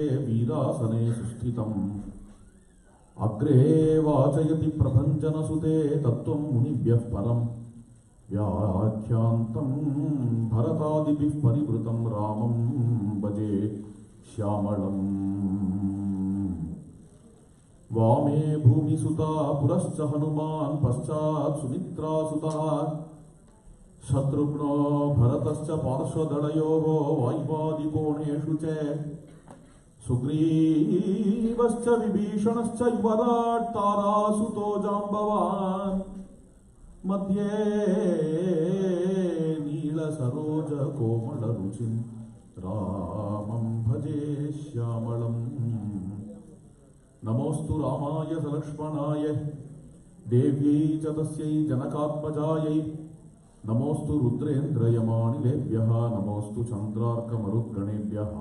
वीरासने सुस्थितम् अग्रे वाचयति प्रभञ्जनसुते तत्त्वं मुनिभ्यः परम् व्याख्यान्तं भरतादिभिः परिवृतं रामं भजे श्यामलम् वामे भूमिसुता पुरश्च हनुमान् पश्चात् सुमित्रासुतः शत्रुघ्नो भरतश्च पार्श्वदलयोः वायुवादिकोणेषु च सुग्रीवश्च विभीषणश्च युवराट् तारासुतो जाम्बवान् मध्ये नीलसरोजकोमलरुचिं रामं भजे श्यामलम् नमोऽस्तु रामाय सलक्ष्मणाय देव्यै च तस्यै जनकात्मजायै नमोऽस्तु रुद्रेन्द्रयमानिलेभ्यः नमोऽस्तु चन्द्रार्कमरुद्गणेभ्यः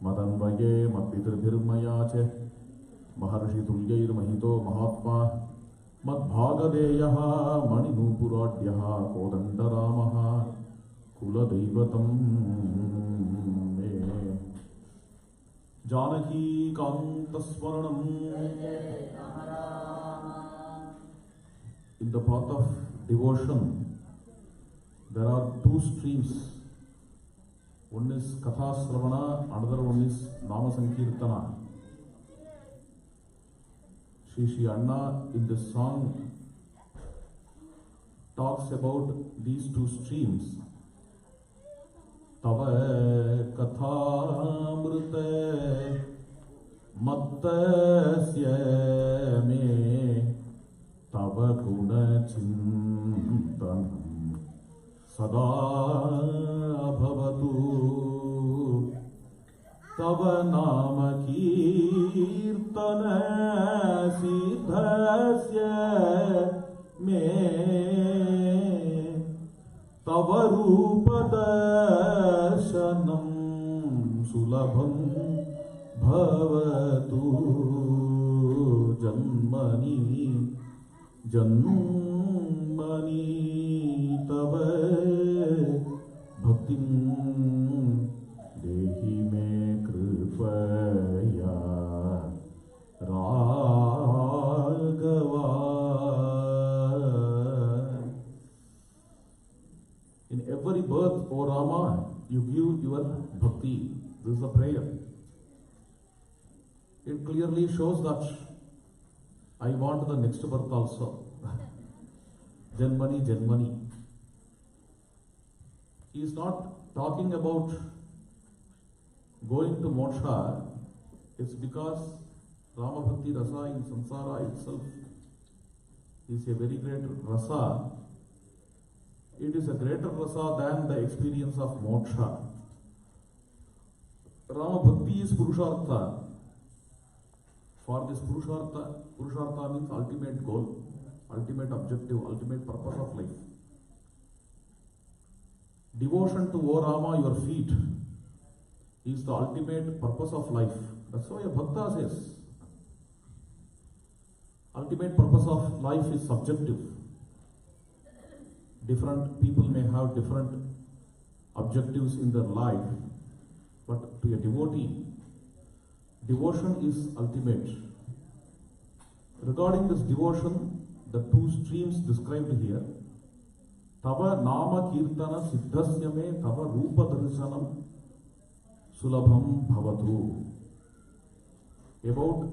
मदन्वये मद्पितृभिर्मया च महर्षितुल्यैर्महितो महात्मा मद्भागधेयः मणिनूपुराढ्यः कोदण्डरामः कुलदैवतं मे जानकीकान्तस्मरणम्. In the path of devotion, there are two streams. One is Katha Sravana, another one is Nama Sankirtana. Shri Anna in this song talks about these two streams. Tava Kathamrita Mattasya me Tava Guna Chintanam Sada Bhavatu Tava Nama Kirtana Siddhasya Me Tava Rupa Darshanam Sulabham Bhavatu Janmani Janmani Tava Bhaktim Dehi Me Kripaya Raghava. In every birth, O Rama, you give your bhakti. This is a prayer. It clearly shows that I want the next birth also. Janmani, Janmani. He is not talking about going to moksha. It's because Rama Bhakti Rasa in samsara itself is a very great rasa. It is a greater rasa than the experience of moksha. Rama Bhakti is Purushartha. For this Purushartha means ultimate goal, ultimate objective, ultimate purpose of life. Devotion to O Rama, your feet, is the ultimate purpose of life. That's why a Bhakta says, ultimate purpose of life is subjective. Different people may have different objectives in their life, but to a devotee, devotion is ultimate. Regarding this devotion, the two streams described here, Tava Nama Kirtana Siddhasya me Tava Rupa Darshanam Sulabham Bhavatu. About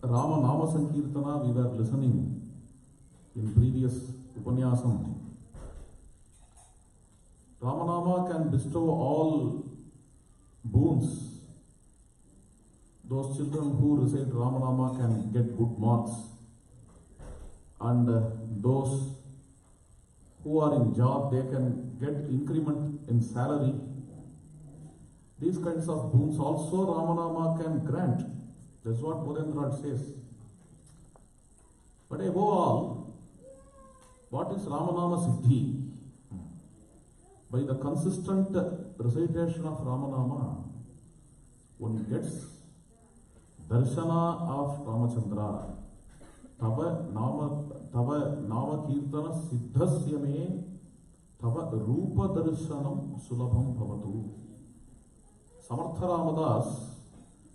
Rama Nama Sankirtana we were listening in previous Upanyasam. Ramanama can bestow all boons. Those children who recite Ramanama can get good marks. And those who are in job, they can get increment in salary. These kinds of boons also Ramanama can grant. That's what Murendraj says. But above all, what is Ramanama Siddhi? By the consistent recitation of Ramanama, one gets darshana of Ramachandra. Tava nama kirtana siddhasya me tava rupa darshanam sulabham bhavatu. Samartha Ramadas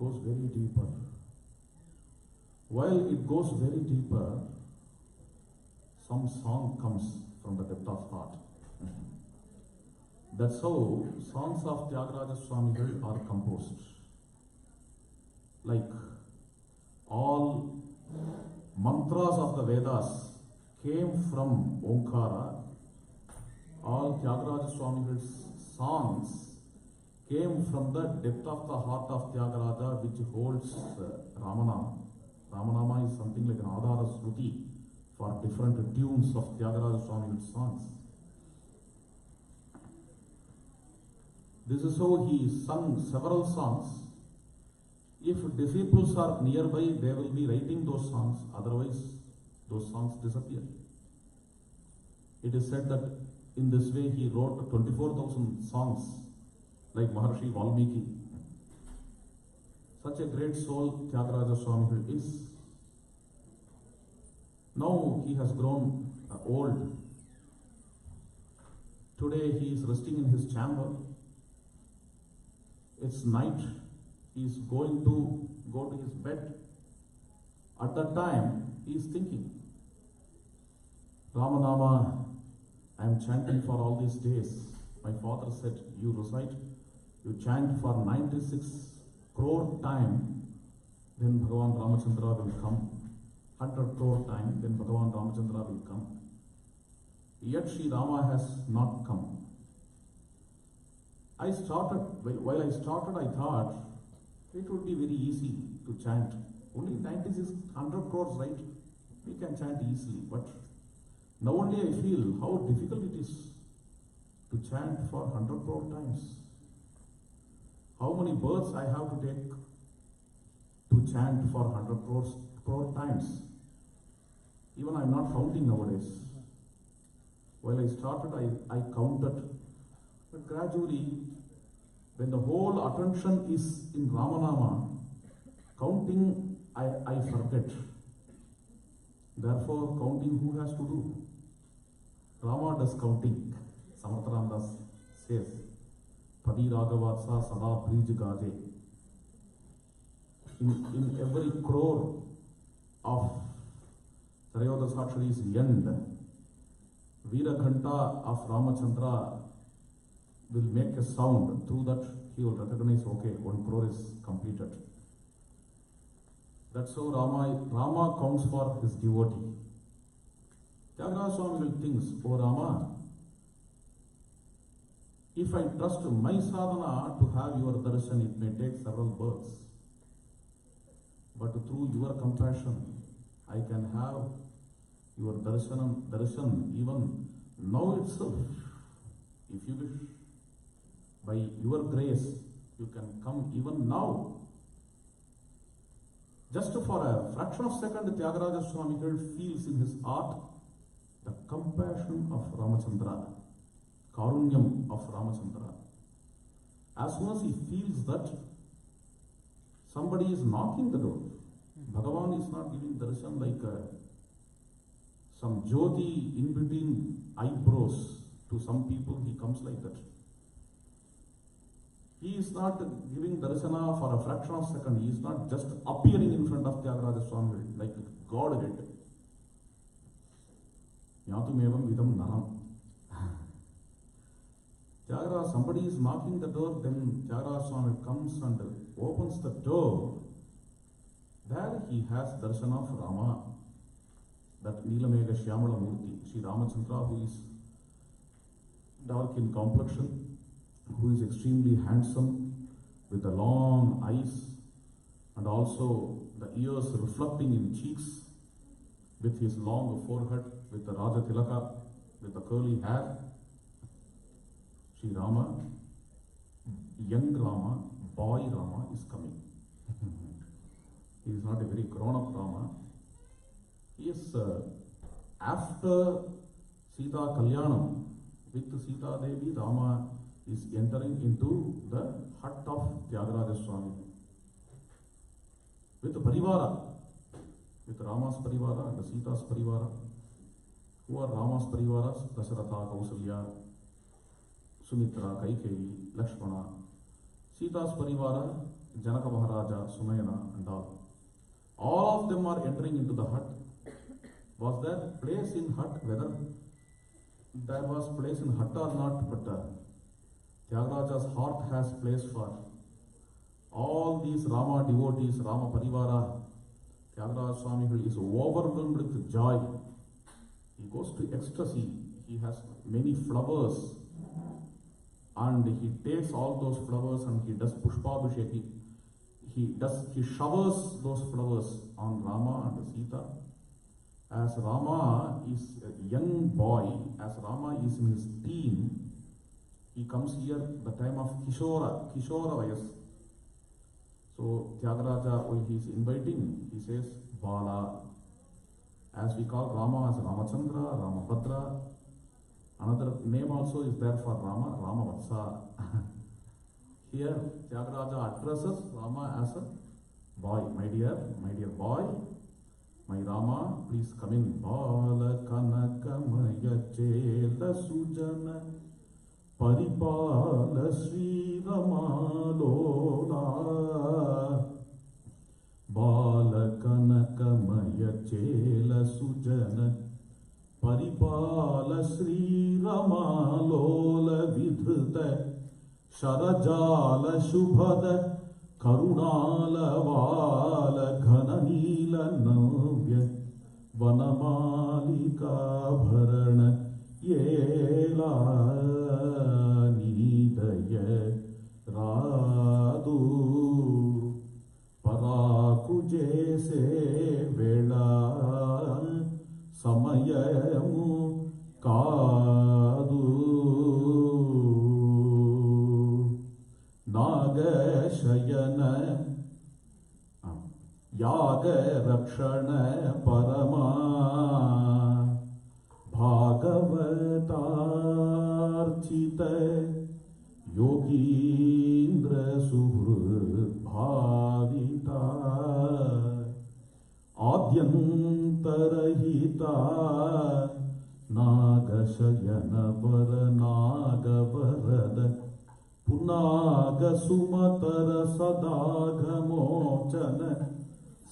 goes very deeper. While it goes very deeper, some song comes from the depth of heart. That's how songs of Tyagaraja Swamigal are composed. Like all mantras of the Vedas came from Omkara. All Tyagaraja Swamigal's songs came from the depth of the heart of Tyagaraja, which holds Ramanama. Ramanama is something like an Adhara Sruti for different tunes of Tyagaraja Swamigal's songs. This is how he sung several songs. If disciples are nearby, they will be writing those songs, otherwise those songs disappear. It is said that in this way he wrote 24,000 songs like Maharshi Valmiki. Such a great soul Tyagaraja Swamigal is. Now he has grown old. Today he is resting in his chamber. It's night. He is going to go to his bed. At that time, he is thinking, Ramanama, I am chanting for all these days. My father said, you recite, you chant for 96 crore time, then Bhagavan Ramachandra will come. 100 crore time, then Bhagavan Ramachandra will come. Yet Sri Rama has not come. While I started, I thought it would be very easy to chant. Only 96, 100 crores, right? We can chant easily. But now only I feel how difficult it is to chant for 100 crore times. How many births I have to take to chant for 100 crore times. Even I am not counting nowadays. While I started, I counted. But gradually, when the whole attention is in Ramanama, counting I forget. Therefore, counting who has to do? Rama does counting. Samartharandas says, Padi Raghavatsa Sada Brij Gaje. In every crore of Trayodasakshari's end, Veera Ghanta of Ramachandra will make a sound. Through that he will recognize, okay, 1 crore is completed. That's how Rama counts for his devotee. Tyagaraja Swamigal thinks, oh Rama, if I trust my sadhana to have your darshan, it may take several births. But through your compassion, I can have your darshan even now itself, if you wish. By your grace, you can come even now. Just for a fraction of a second, Tyagaraja Swamigal feels in his heart the compassion of Ramachandra, Karunyam of Ramachandra. As soon as he feels that, somebody is knocking the door. Bhagavan is not giving darshan like some jyoti in between eyebrows. To some people, he comes like that. He is not giving darshana for a fraction of a second. He is not just appearing in front of Tyagaraja Swamigal like Godhead. Yatum vidam naram. Tyagaraja, somebody is knocking the door, then Tyagaraja Swamigal comes and opens the door. There he has darshana of Rama, that Nilamega Shyamala Murti, Sri Ramachandra, who is dark in complexion, who is extremely handsome, with the long eyes and also the ears reflecting in cheeks, with his long forehead, with the Raja Tilaka, with the curly hair. Sri Rama, young Rama, boy Rama is coming. He is not a very grown-up Rama. He is after Sita Kalyanam, with Sita Devi, Rama is entering into the hut of Tyagaraja Swami. With the Parivara, with Rama's Parivara and Sita's Parivara. Who are Rama's Parivaras? Dasharatha, Kausalya, Sumitra, Kaikeyi, Lakshmana. Sita's Parivara, Janaka Maharaja, Sumayana and all. All of them are entering into the hut. Was there place in hut? Whether there was place in hut or not, but Tyagaraja's heart has place for all these Rama devotees, Rama Parivara. Tyagaraja Swami is overwhelmed with joy. He goes to ecstasy. He has many flowers and he takes all those flowers and he does Pushpabhishek. He showers those flowers on Rama and Sita. As Rama is a young boy, as Rama is in his teen, he comes here the time of Kishora Vayas. So Tyagaraja, when he is inviting, he says Bala. As we call Rama as Ramachandra, Ramabhadra. Another name also is there for Rama, Ramavatsa. Here Tyagaraja addresses Rama as a boy. My dear boy, my Rama, please come in. Bala Kanakamaya Chela Sujana Paripala Sri Ramalola. Bala Kanakamaya Chela Sujana Paripala Sri Ramalola Vidhrita Sharajala Shubhada Karunala Vala Ghananila Navya Vanamalika Bharana Yela Nidaya Radu Paraku Jese Vela Samayamu Kadu Nagashayana Yaga Rakshana Parama Bhagavatarchita Yogindra Suhrit Bhavita Adyantarahita Nagashayana Varanagavarada Punaga Sumatara Sadagamochana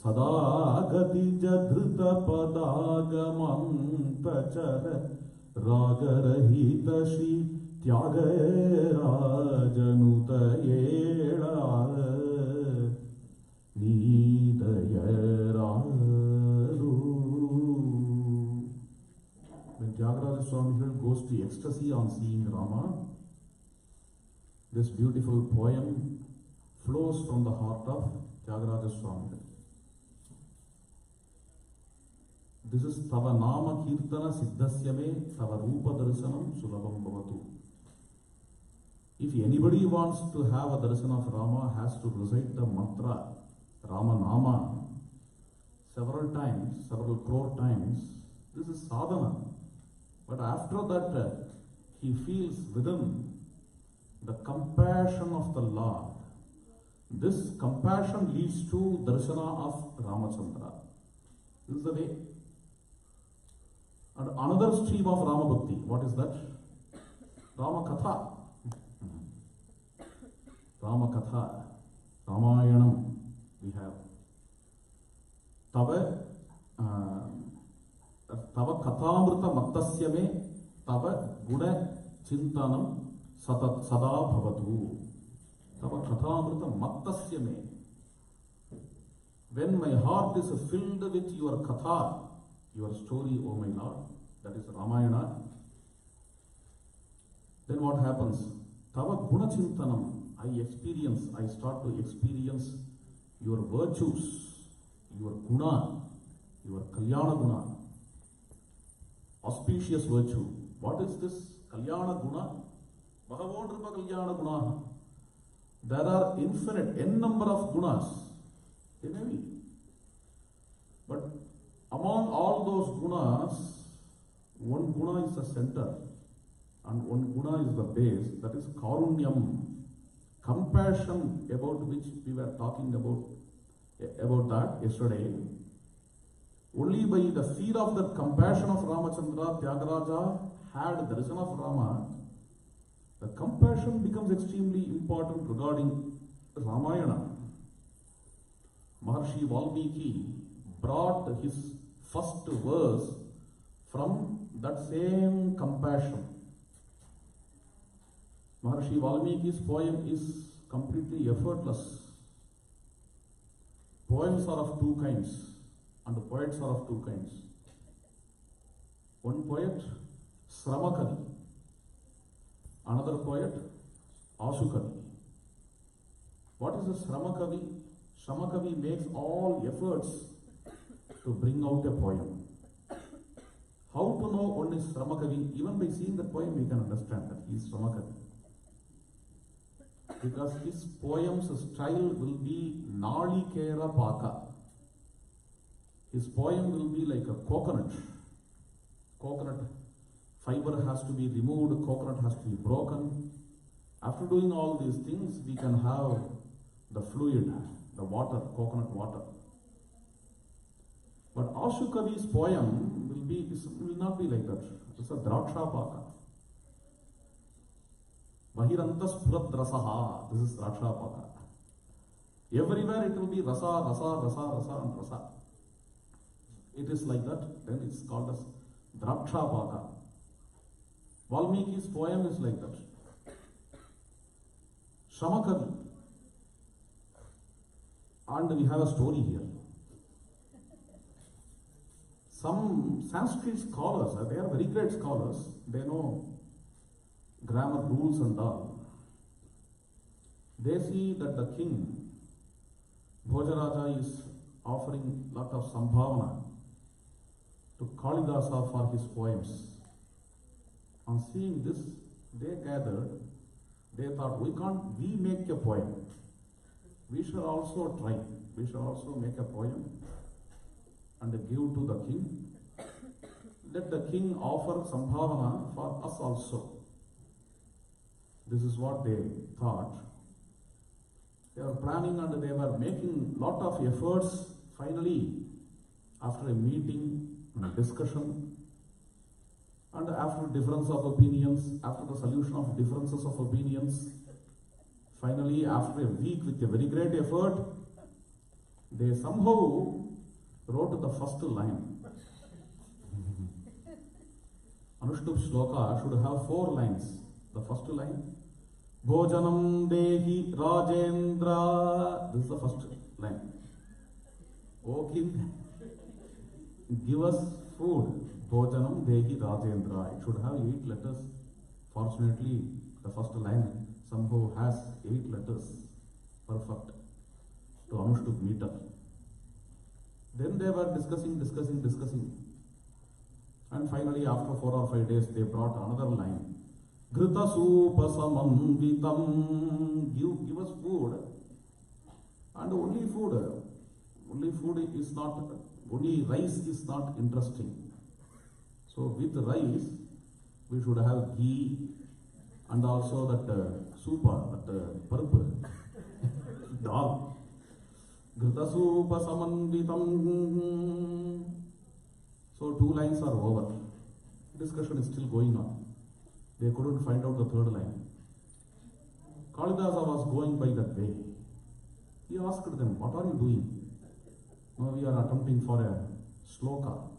Sadagati Jadhrita Padagamantacara Ragarahita Shri Tyagarajanuta Yela Nidayararu. When Tyagaraja Swami goes to ecstasy on seeing Rama, this beautiful poem flows from the heart of Tyagaraja Swami. This is Tava Nama Kirtana Siddhasya Me Tava Rupa Darshanam Sulabam Bhavatu. If anybody wants to have a darshan of Rama, has to recite the mantra Rama Nama several times, several crore times. This is sadhana. But after that, he feels within the compassion of the Lord. This compassion leads to darshana of Ramachandra. This is the way. And another stream of Rama Bhakti. What is that? Rama Katha. Rama Katha. Ramayanam. We have Tava Kathamrita Mattasya Me Tava Guna Chintanam Sada Bhavatu. Tava Kathamrita Mattasya Me. When my heart is filled with your Katha, your story, O my Lord, that is Ramayana, then what happens? Tava Guna Chintanam. I start to experience your virtues, your guna, your kalyana guna, auspicious virtue. What is this kalyana guna? Bhagavodrupa kalyana guna. There are infinite, n number of gunas. They may be. But among all those gunas, one guna is the center and one guna is the base. That is karunyam. Compassion, about which we were talking about that yesterday. Only by the fear of the compassion of Ramachandra, Tyagaraja had the darshan of Rama. The compassion becomes extremely important regarding Ramayana. Maharshi Valmiki brought his first verse from that same compassion. Maharshi Valmiki's poem is completely effortless. Poems are of two kinds, and the poets are of two kinds. One poet, Sramakavi. Another poet, Ashukavi. What is a Sramakavi? Sramakavi makes all efforts to bring out a poem. How to know one is Sramakavi? Even by seeing the poem, we can understand that he is Sramakavi. Because his poem's style will be Nalikera Paka. His poem will be like a coconut. Coconut fiber has to be removed, coconut has to be broken. After doing all these things, we can have the fluid, the water, coconut water. But Ashukavi's poem will not be like that. It's a Draksha Paka. Vahirantas Purat Rasaha. This is Draksha Paka. Everywhere it will be rasa, rasa, rasa, rasa, and rasa. It is like that, then it's called as Draksha Paka. Valmiki's poem is like that. Sramakavi. And we have a story here. Some Sanskrit scholars, they are very great scholars, they know grammar rules and all. They see that the king, Bhojaraja, is offering lot of sambhavana to Kalidasa for his poems. On seeing this, they gathered, they thought, we make a poem. We shall also try. We shall also make a poem and give to the king. Let the king offer sambhavana for us also. This is what they thought. They were planning and they were making lot of efforts. Finally, after a meeting and a discussion, and after difference of opinions, after the solution of differences of opinions, finally, after a week with a very great effort, they somehow wrote the first line. Anushtup Shloka should have 4 lines. The first line, Bhojanam Dehi Rajendra. This is the first line. O king, give us food. Bhojanam Dehi Rajendra. It should have 8 letters. Fortunately, the first line somehow has 8 letters. Perfect. To Anushtup meter. Then they were discussing. And finally, after 4 or 5 days, they brought another line. Grita Supa Samanvitam. Give us food. And only rice is not interesting. So with rice, we should have ghee and also that supa, that purple dal. Grita Supa Samanvitam. So 2 lines are over. Discussion is still going on. They couldn't find out the 3rd line. Kalidasa was going by that way. He asked them, what are you doing? No, we are attempting for a sloka.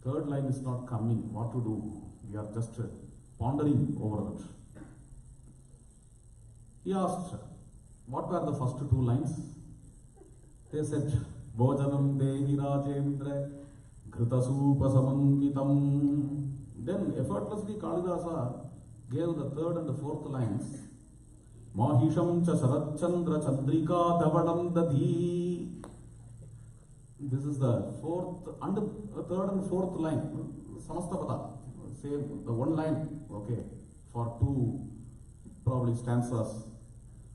3rd line is not coming. What to do? We are just pondering over that. He asked, what were the first 2 lines? They said, Bhojanam Dehi Rajendra Gritasupa Samankitam. Then effortlessly Kalidasa gave the 3rd and the 4th lines. Mahisham cha Saratchandra Chandrika Davadam Dadhi. This is the 4th and 3rd and 4th line. Samastapada. Same, the 1 line, okay, for 2 probably stanzas.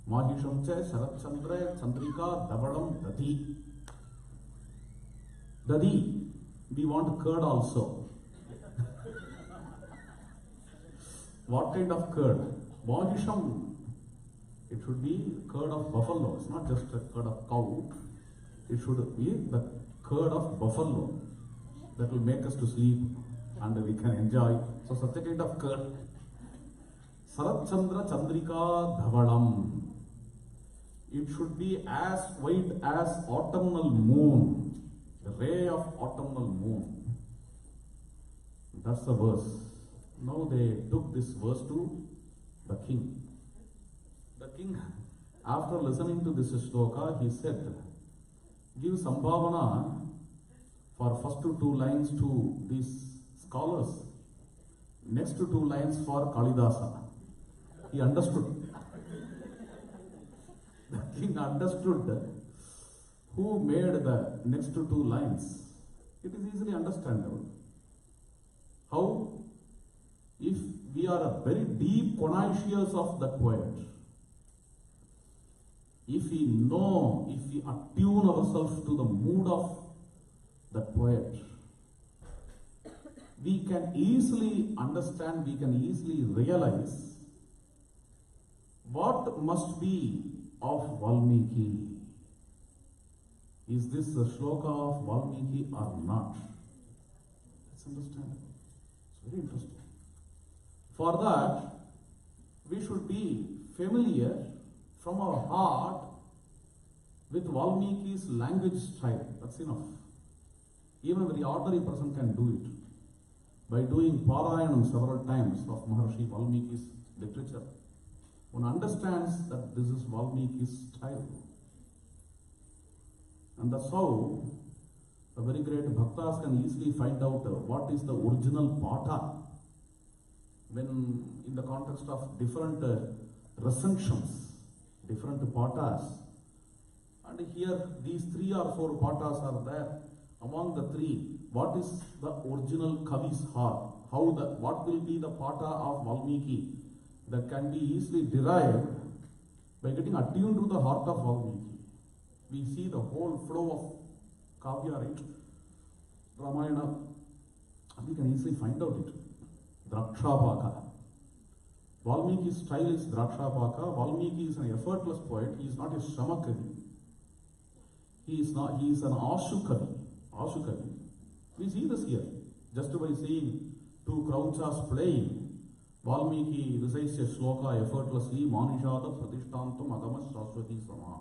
Mahisham cha Saratchandra Chandrika Davadam Dadhi. Dadhi. We want curd also. What kind of curd? Mahisham. It should be curd of buffalo. It's not just a curd of cow. It should be the curd of buffalo that will make us to sleep and we can enjoy. So such a kind of curd. Sarat Chandra Chandrika Dhavalam. It should be as white as autumnal moon, a ray of autumnal moon. That's the verse. Now they took this verse to the king. The king, after listening to this shloka, he said, give sambhavana for first two lines to these scholars, next two lines for Kalidasa. He understood. The king understood who made the next two lines. It is easily understandable. How? If we are a very deep connoisseurs of that poet, if we know, if we attune ourselves to the mood of that poet, we can easily understand, we can easily realize what must be of Valmiki. Is this a shloka of Valmiki or not? Let's understand. It's very interesting. For that, we should be familiar from our heart with Valmiki's language style. That's enough. Even a very ordinary person can do it. By doing Parayanam several times of Maharshi Valmiki's literature, one understands that this is Valmiki's style. And that's how the very great bhaktas can easily find out what is the original pata when in the context of different recensions, different patas. And here these 3 or 4 patas are there. Among the 3, what is the original Kavi's heart? What will be the pata of Valmiki that can be easily derived by getting attuned to the heart of Valmiki. We see the whole flow of Kavya, right? Ramayana, we can easily find out it. Drakshapaka. Valmiki's style is Drakshapaka. Valmiki is an effortless poet. He is not a Shamakavi. He is an Ashukavi. Ashukavi. We see this here. Just by seeing 2 Krauchas playing, Valmiki recites a shloka effortlessly, Manishada Pratishtantam Agamas Saraswati Sama.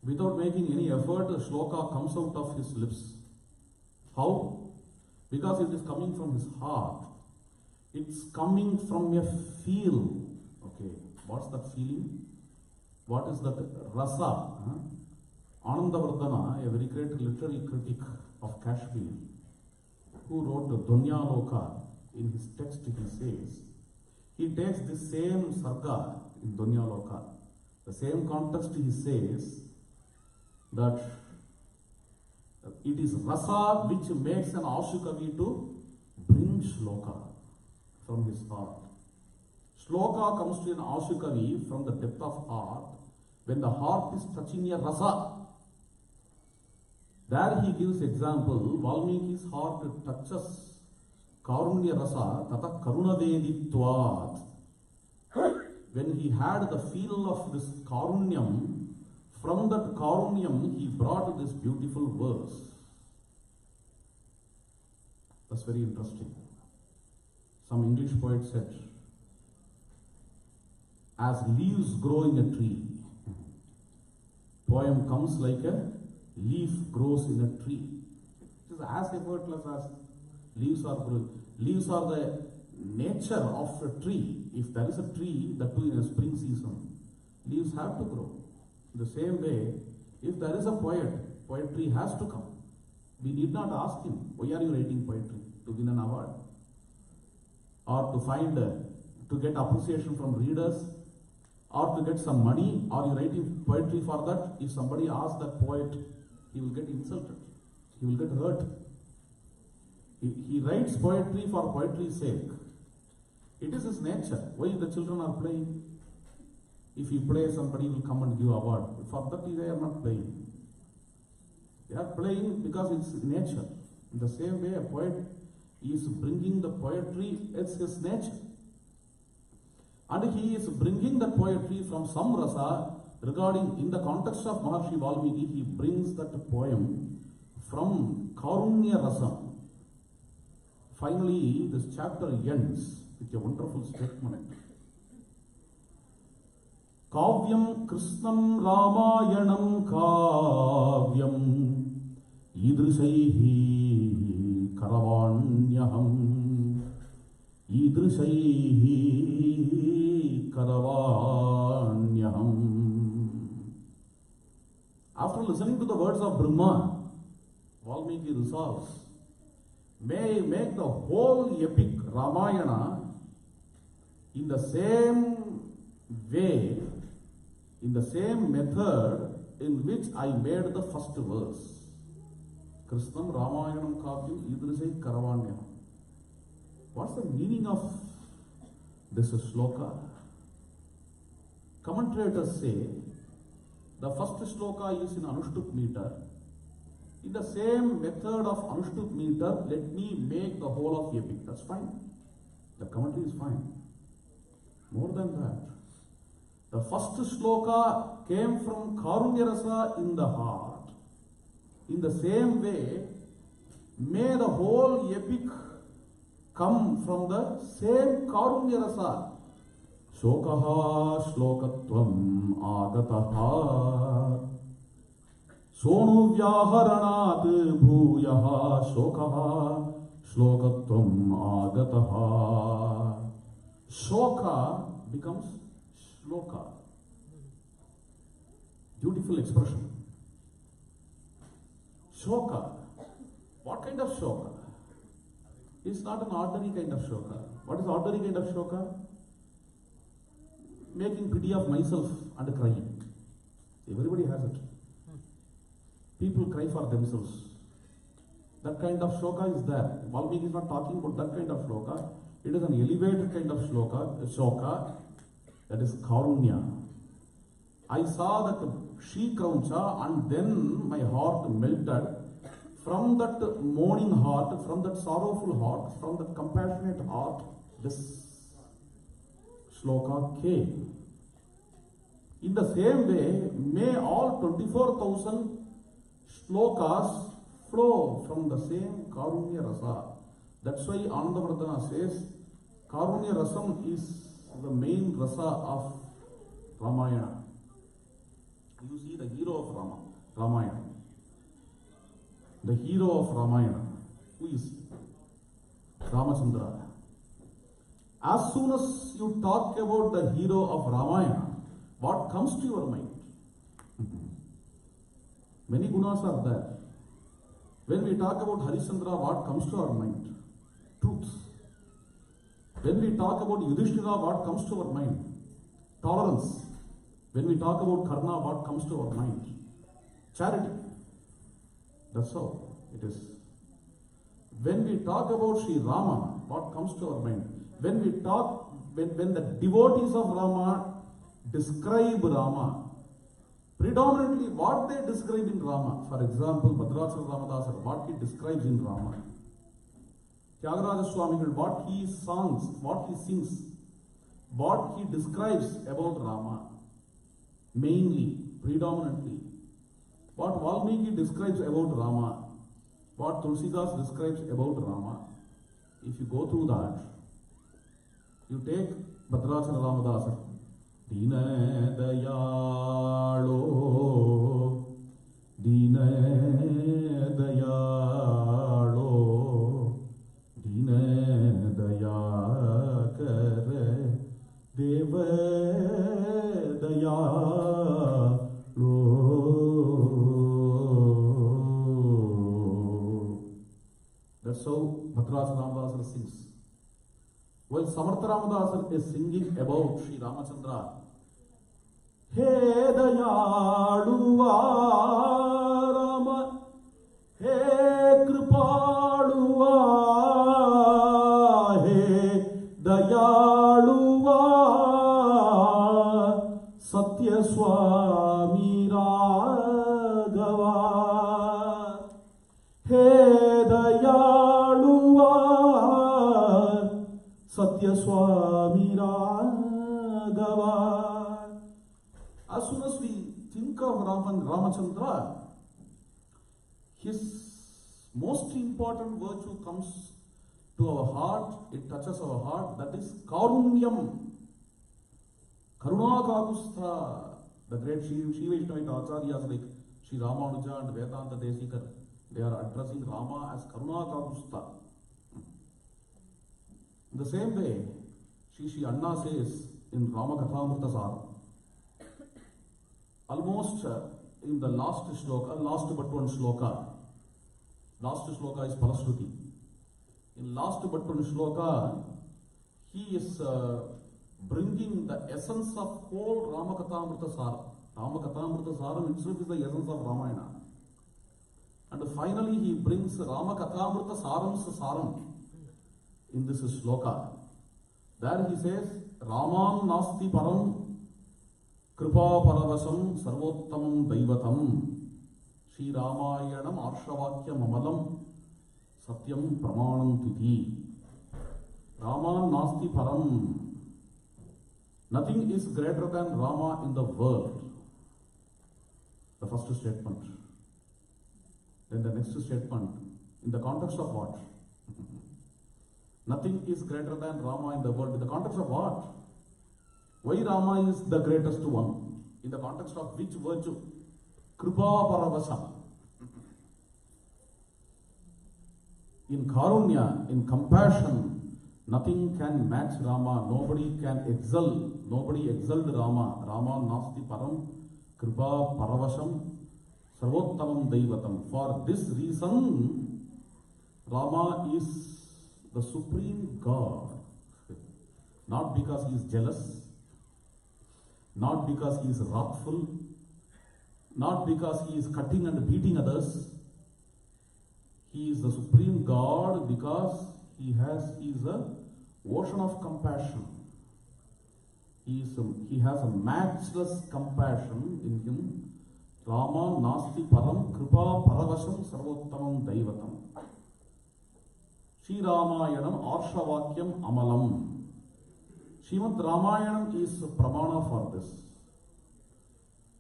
Without making any effort, a shloka comes out of his lips. How? Because it is coming from his heart. It's coming from a feel. Okay, what's that feeling? What is that rasa? Anandavardhana, a very great literary critic of Kashmir, who wrote Dunyaloka, in his text he says, he takes the same sarga in Dunyaloka, the same context he says that it is rasa which makes an Ashukavi to bring shloka from his heart. Shloka comes to an Ashukavi from the depth of heart when the heart is touching a rasa. There he gives example, Valmiki's heart touches Karunya rasa, tata karunavedittvat. When he had the feel of this Karunyam, from that Karunyam he brought this beautiful verse. That's very interesting. Some English poet said, as leaves grow in a tree, poem comes like a leaf grows in a tree. It is as effortless as leaves are growing. Leaves are the nature of a tree. If there is a tree, that too in a spring season, leaves have to grow. In the same way, if there is a poet, poetry has to come. We need not ask him, why are you writing poetry? To win an award? Or to find, to get appreciation from readers? Or to get some money? Are you writing poetry for that? If somebody asks that poet, he will get insulted. He will get hurt. He writes poetry for poetry's sake. It is his nature. Why the children are playing? If he plays, somebody will come and give award. For that they are not playing. They are playing because it's nature. In the same way, a poet is bringing the poetry, it's his nature. And he is bringing the poetry from some rasa regarding, in the context of Maharshi Valmiki, he brings that poem from Karunya rasa. Finally, this chapter ends with a wonderful statement. Kavyam Krishnam Ramayanam Kavyam Idrisaihi Karavanyaham Idrisaihi Karavanyaham. After listening to the words of Brahma, Valmiki resolves, may make the whole epic Ramayana in the same way, in the same method in which I made the first verse. Krishnam Ramayanam Kavyam Idrisai Karavanyam. What's the meaning of this shloka? Commentators say the first shloka is in Anushtup meter. In the same method of Anushtup meter, let me make the whole of epic. That's fine. The commentary is fine. More than that, the first shloka came from Karunya Rasa in the heart. In the same way, may the whole epic come from the same Karunya Rasa. Shokaha shlokatvam agataha Sonu vyaharanat bhuyaha shokaha shlokatvam agataha. Shoka becomes shloka. Beautiful expression. Shoka. What kind of shoka? It's not an ordinary kind of shoka. What is ordinary kind of shoka? Making pity of myself and crying. Everybody has it. People cry for themselves. That kind of shloka is there. Valmiki is not talking about that kind of shloka. It is an elevated kind of shloka, that is karunya. I saw that she krauncha and then my heart melted. From that mourning heart, from that sorrowful heart, from that compassionate heart, this shloka came. In the same way, may all 24,000 shlokas flow from the same Karunya Rasa. That's why Anandavardhana says Karunya Rasam is the main rasa of Ramayana. You see the hero of Ramayana. The hero of Ramayana. Who is Ramachandra? As soon as you talk about the hero of Ramayana, what comes to your mind? Many gunas are there. When we talk about Harishchandra, what comes to our mind? Truth. When we talk about Yudhishthira, what comes to our mind? Tolerance. When we talk about Karna, what comes to our mind? Charity. That's how it is. When we talk about Sri Rama, what comes to our mind? When the devotees of Rama describe Rama, predominantly what they describe in Rama. For example, Bhadrachara Ramadasa, what he describes in Rama. Tyagaraja Swamigal, what he songs, what he sings, what he describes about Rama. Mainly, predominantly. What Valmiki describes about Rama, what Tulsidas describes about Rama. If you go through that, you take Bhadrachara Ramadasa. Dina Dayalo, Dina Dayalo, Dina Dayakare, Deva Dayalo. That's how Bhadrachara Ramadasa sings. While Samartha Ramadasa is singing about Sri Ramachandra, He Dayaluva Rama, He Kripaluva, He Dayaluva, Satya Swami Raghava, He Dayaluva, Satya Swami Raghava. As soon as we think of Ramachandra, his most important virtue comes to our heart, it touches our heart, that is Karunyam. Karunakagustha, the great Shiva Vaishnavite Acharyas like Sri Ramanuja and Vedanta Desikar, they are addressing Rama as Karunakagustha. In the same way, Shri Anna says in Ramakathamrita almost in the last shloka, last but one shloka, last shloka is Palashruti. In last but one shloka, he is bringing the essence of whole Ramakathamrita Sara. Ramakathamrita Sara itself is the essence of Ramayana. And finally he brings Ramakathamrita Saram's Saram in this shloka. There he says, Raman Nasti Param Kripa Paravasam Sarvottamam Daivatam Shri Ramayanam Arshavakyam Amalam Satyam Pramanam Titi. Raman Nasti Param. Nothing is greater than Rama in the world. The first statement. Then the next statement. In the context of what? Nothing is greater than Rama in the world. In the context of what? Why Rama is the greatest one? In the context of which virtue? Kripa Paravasa. In Karunya, in compassion, nothing can match Rama. Nobody can excel. Nobody excelled Rama. Rama Nasti Param Kripa Paravasam Sarvottamam Daivatam. For this reason, Rama is the supreme God. Not because he is jealous, not because he is wrathful, not because he is cutting and beating others. He is the supreme God because he is a ocean of compassion. He has a matchless compassion in him. Rama Nasti Param Kripa Paravasam Sarvottamam Daivatam. Shri Ramayanam Arshavakyam Amalam. Srimad Ramayanam is Pramana for this.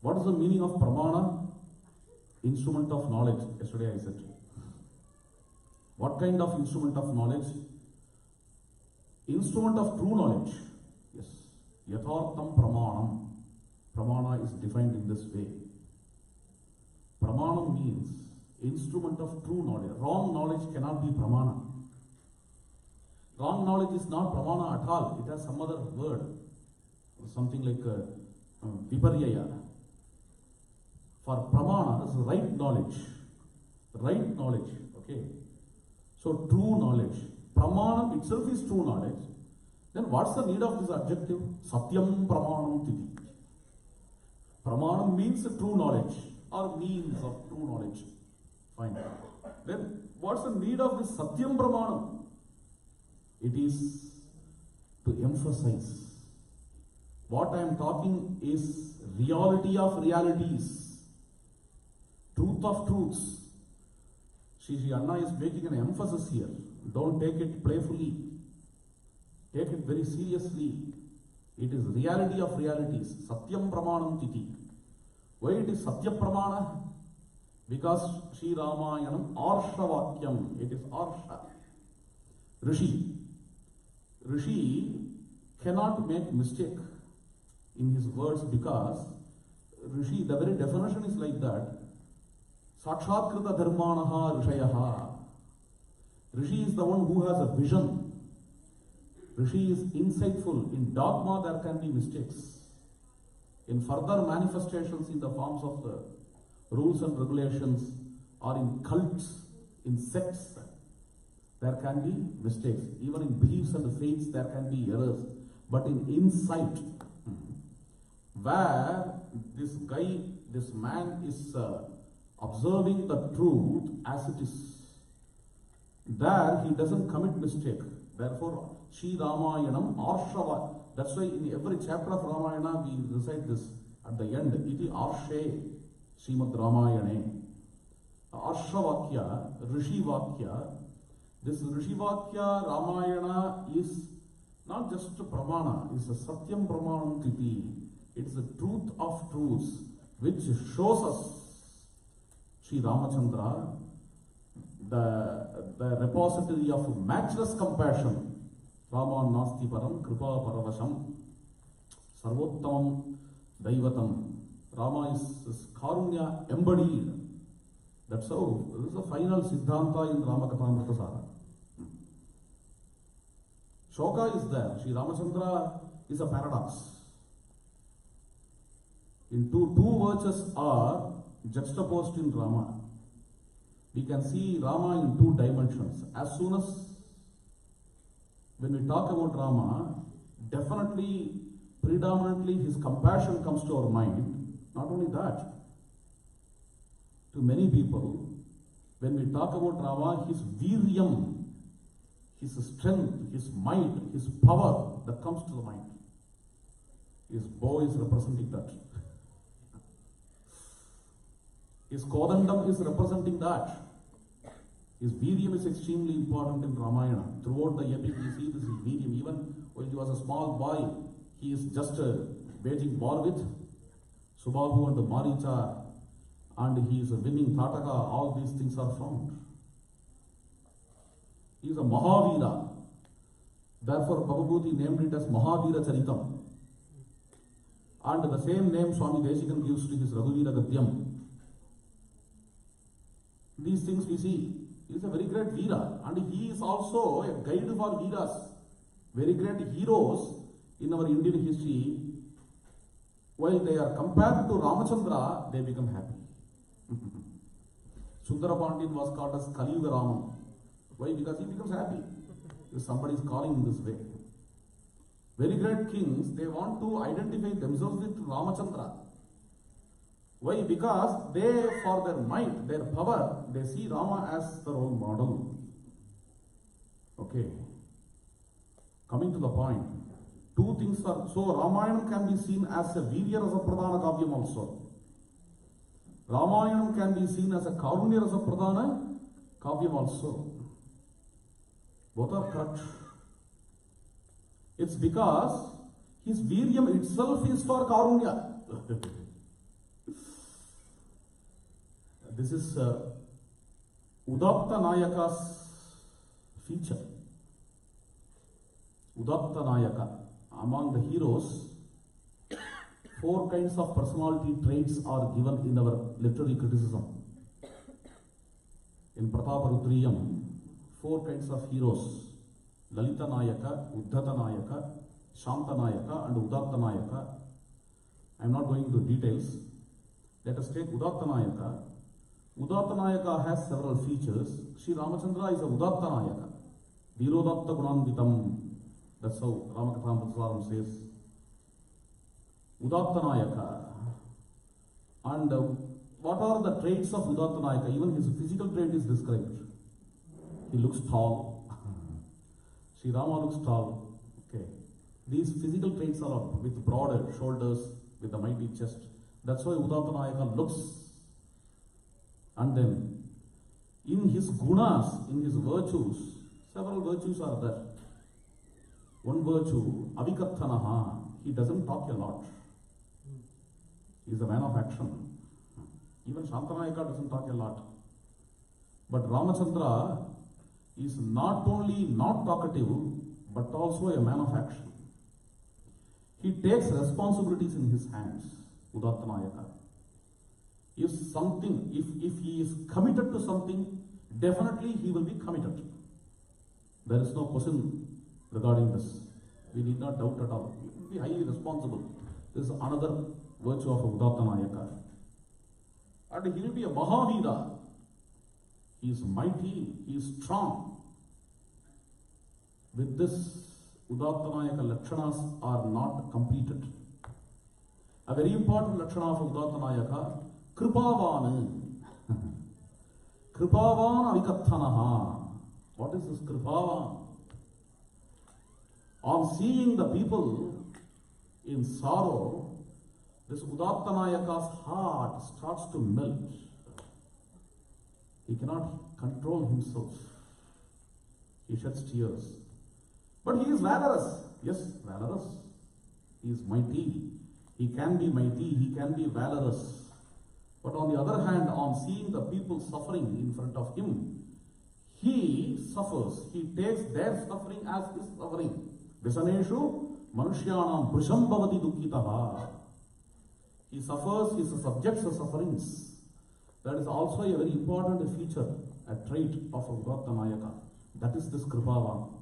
What is the meaning of Pramana? Instrument of knowledge. Yesterday I said. What kind of instrument of knowledge? Instrument of true knowledge. Yes. Yathartham Pramanam. Pramana is defined in this way. Pramanam means instrument of true knowledge. Wrong knowledge cannot be Pramana. Wrong knowledge is not Pramana at all. It has some other word. Something like Viparyaya. For Pramana is right knowledge. Right knowledge. Okay. So true knowledge. Pramanam itself is true knowledge. Then what's the need of this adjective? Satyam Pramanam Titi. Pramanam means true knowledge or means of true knowledge. Fine. Then what's the need of this Satyam Pramanam? It is to emphasize. What I am talking is reality of realities. Truth of truths. Shri Anna is making an emphasis here. Don't take it playfully. Take it very seriously. It is reality of realities. Satyam Pramanam Titi. Why it is Satya Pramana? Because Shri Ramayanam Arshavakyam. It is Arsha. Rishi. Rishi cannot make mistake in his words because Rishi, the very definition is like that. Sakshatkrita Dharmanaha Rishayaha. Rishi is the one who has a vision. Rishi is insightful. In dogma there can be mistakes. In further manifestations in the forms of the rules and regulations or in cults, in sects, there can be mistakes. Even in beliefs and faiths there can be errors. But in insight, where this man is observing the truth as it is, there he doesn't commit mistake. Therefore, Shri Ramayanam Arshava. That's why in every chapter of Ramayana we recite this at the end. Iti Arshe Srimad Ramayane. Arshavakya, Rishi Vakya. This Rishi Vakya Ramayana is not just a Pramana, it's a Satyam Pramanam Titi. It's the truth of truths which shows us Sri Ramachandra, the repository of matchless compassion. Rama Nasti Param Kripa Paravasam Sarvottamam Daivatam. Rama is Karunya embodied. That's how, this is the final Siddhanta in Ramakathamrita Sara. Shoka is there. Sri Ramachandra is a paradox. In two virtues are juxtaposed in Rama. We can see Rama in two dimensions. As soon as when we talk about Rama, definitely, predominantly his compassion comes to our mind. Not only that, to many people, when we talk about Rama, his viryam, his strength, his might, his power, that comes to the mind. His bow is representing that. His Kodandam is representing that. His viryam is extremely important in Ramayana. Throughout the epic, we see this is viryam. Even when he was a small boy, he is just waging war with Subhahu and Maricha, and he is winning Tataka. All these things are found. He is a Mahavira. Therefore, Bhagavati named it as Mahavira Charitam. And the same name Swami Desikan gives to his Raghuvira Gadyam. These things we see. He is a very great Veera, and he is also a guide for Veeras. Very great heroes in our Indian history. While they are compared to Ramachandra, they become happy. Sundara Pandyan was called as Kaliyuga Raman. Why? Because he becomes happy if somebody is calling in this way. Very great kings, they want to identify themselves with Ramachandra. Why? Because they, for their might, their power, they see Rama as the role model. Okay. Coming to the point, two things are, so Ramayana can be seen as a Virya Rasa Pradhana Kavyam also. Ramayana can be seen as a Karunya Rasa Pradhana Kavyam also. Both are correct. It's because his Viryam itself is for Karunya. This is Udapta Nayaka's feature. Udapta Nayaka. Among the heroes, 4 kinds of personality traits are given in our literary criticism. In Prataparudrayam, 4 kinds of heroes: Lalita Nayaka, Uddhata Nayaka, Shanta Nayaka, and Udatta Nayaka. I am not going into details. Let us take Udatta Nayaka. Udatta Nayaka has several features. Sri Ramachandra is a Udatta Nayaka. Virodatta Gunanditam. That's how Ramakathamrita says. Udatta Nayaka. And what are the traits of Udatta Nayaka? Even his physical trait is described. He looks tall. Sri Rama looks tall. Okay. These physical traits are with broader shoulders, with a mighty chest. That's why Udatta Nayaka looks. And then, in his gunas, in his virtues, several virtues are there. One virtue, Avikathanaha, he doesn't talk a lot. He is a man of action. Even Shantanayaka doesn't talk a lot. But Ramachandra is not only not talkative, but also a man of action. He takes responsibilities in his hands, Udatta Nayaka. If something, if he is committed to something, definitely he will be committed. There is no question regarding this. We need not doubt at all. He will be highly responsible. This is another virtue of Udatta Nayaka. And he will be a Mahavira. He is mighty, he is strong. With this, Udatta Nayaka Lakshanas are not completed. A very important Lakshana of Udatta Nayaka, Kripavan. Kripavan Avikathanaha. What is this Kripavan? On seeing the people in sorrow, this Udatta Nayaka's heart starts to melt. He cannot control himself. He sheds tears. But he is valorous. Yes, valorous. He is mighty. He can be mighty. He can be valorous. But on the other hand, on seeing the people suffering in front of him, he suffers. He takes their suffering as his suffering. Visaneshu Manushyanam Brusham Bhavati Dukkitaha. He suffers, his subjects are sufferings. That is also a very important feature, a trait of a Udatta Nayaka. That is this Kripavan.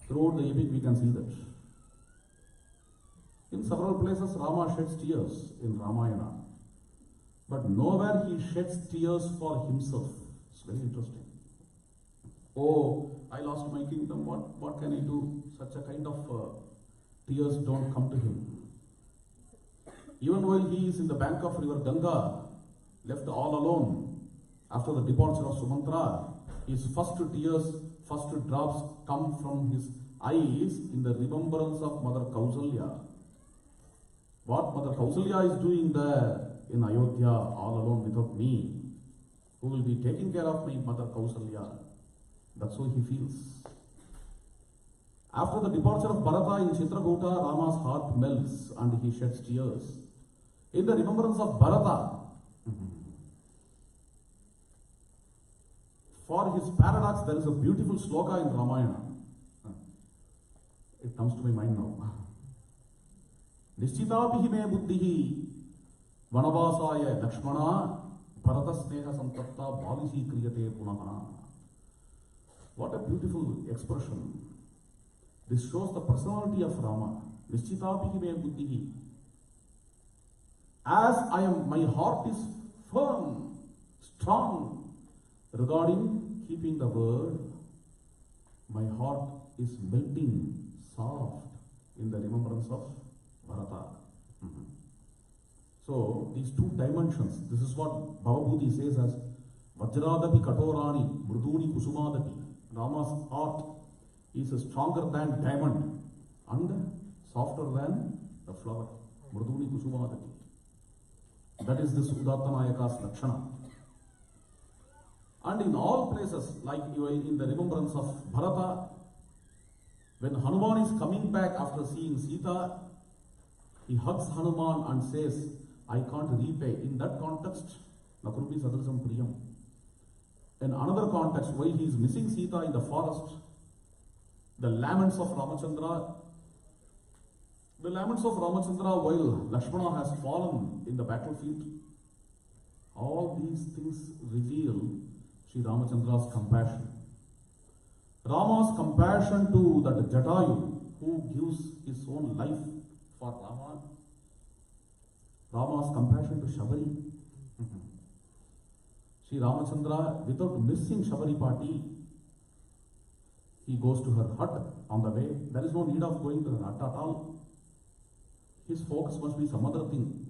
Throughout the epic we can see that. In several places Rama sheds tears in Ramayana. But nowhere he sheds tears for himself. It's very interesting. Oh, I lost my kingdom, what can I do? Such a kind of tears don't come to him. Even while he is in the bank of river Ganga, left all alone, after the departure of Sumantra, his first tears, first drops come from his eyes in the remembrance of Mother Kausalya. What Mother Kausalya is doing there in Ayodhya all alone without me? Who will be taking care of my Mother Kausalya? That's how he feels. After the departure of Bharata in Chitrakuta, Rama's heart melts and he sheds tears. In the remembrance of Bharata, for his paradox, there is a beautiful sloka in Ramayana. It comes to my mind now. Nishchitapihi me buddhihi vanavasaya Lakshmana Bharata sneha santapta bhavishi kriyate punaha. What a beautiful expression. This shows the personality of Rama. Nishchitapihi me buddhihi. As I am, my heart is firm, strong regarding keeping the word. My heart is melting, soft in the remembrance of Bharata. So these two dimensions, this is what Bhavabhuti says as Vajradapi Katorani, Mriduni Kusumadapi. Rama's heart is stronger than diamond and softer than the flower. Mriduni Kusumadapi. That is this Udatta Nayaka's Lakshana. And in all places, like in the remembrance of Bharata, when Hanuman is coming back after seeing Sita, he hugs Hanuman and says, I can't repay. In that context, Nakrupi Sadrisam Priyam. In another context, while he is missing Sita in the forest, the laments of Ramachandra while Lakshmana has fallen in the battlefield, all these things reveal Sri Ramachandra's compassion. Rama's compassion to that Jatayu who gives his own life for Rama. Rama's compassion to Shabari. Sri Ramachandra, without missing Shabari party, he goes to her hut on the way. There is no need of going to her hut at all. His focus must be some other thing.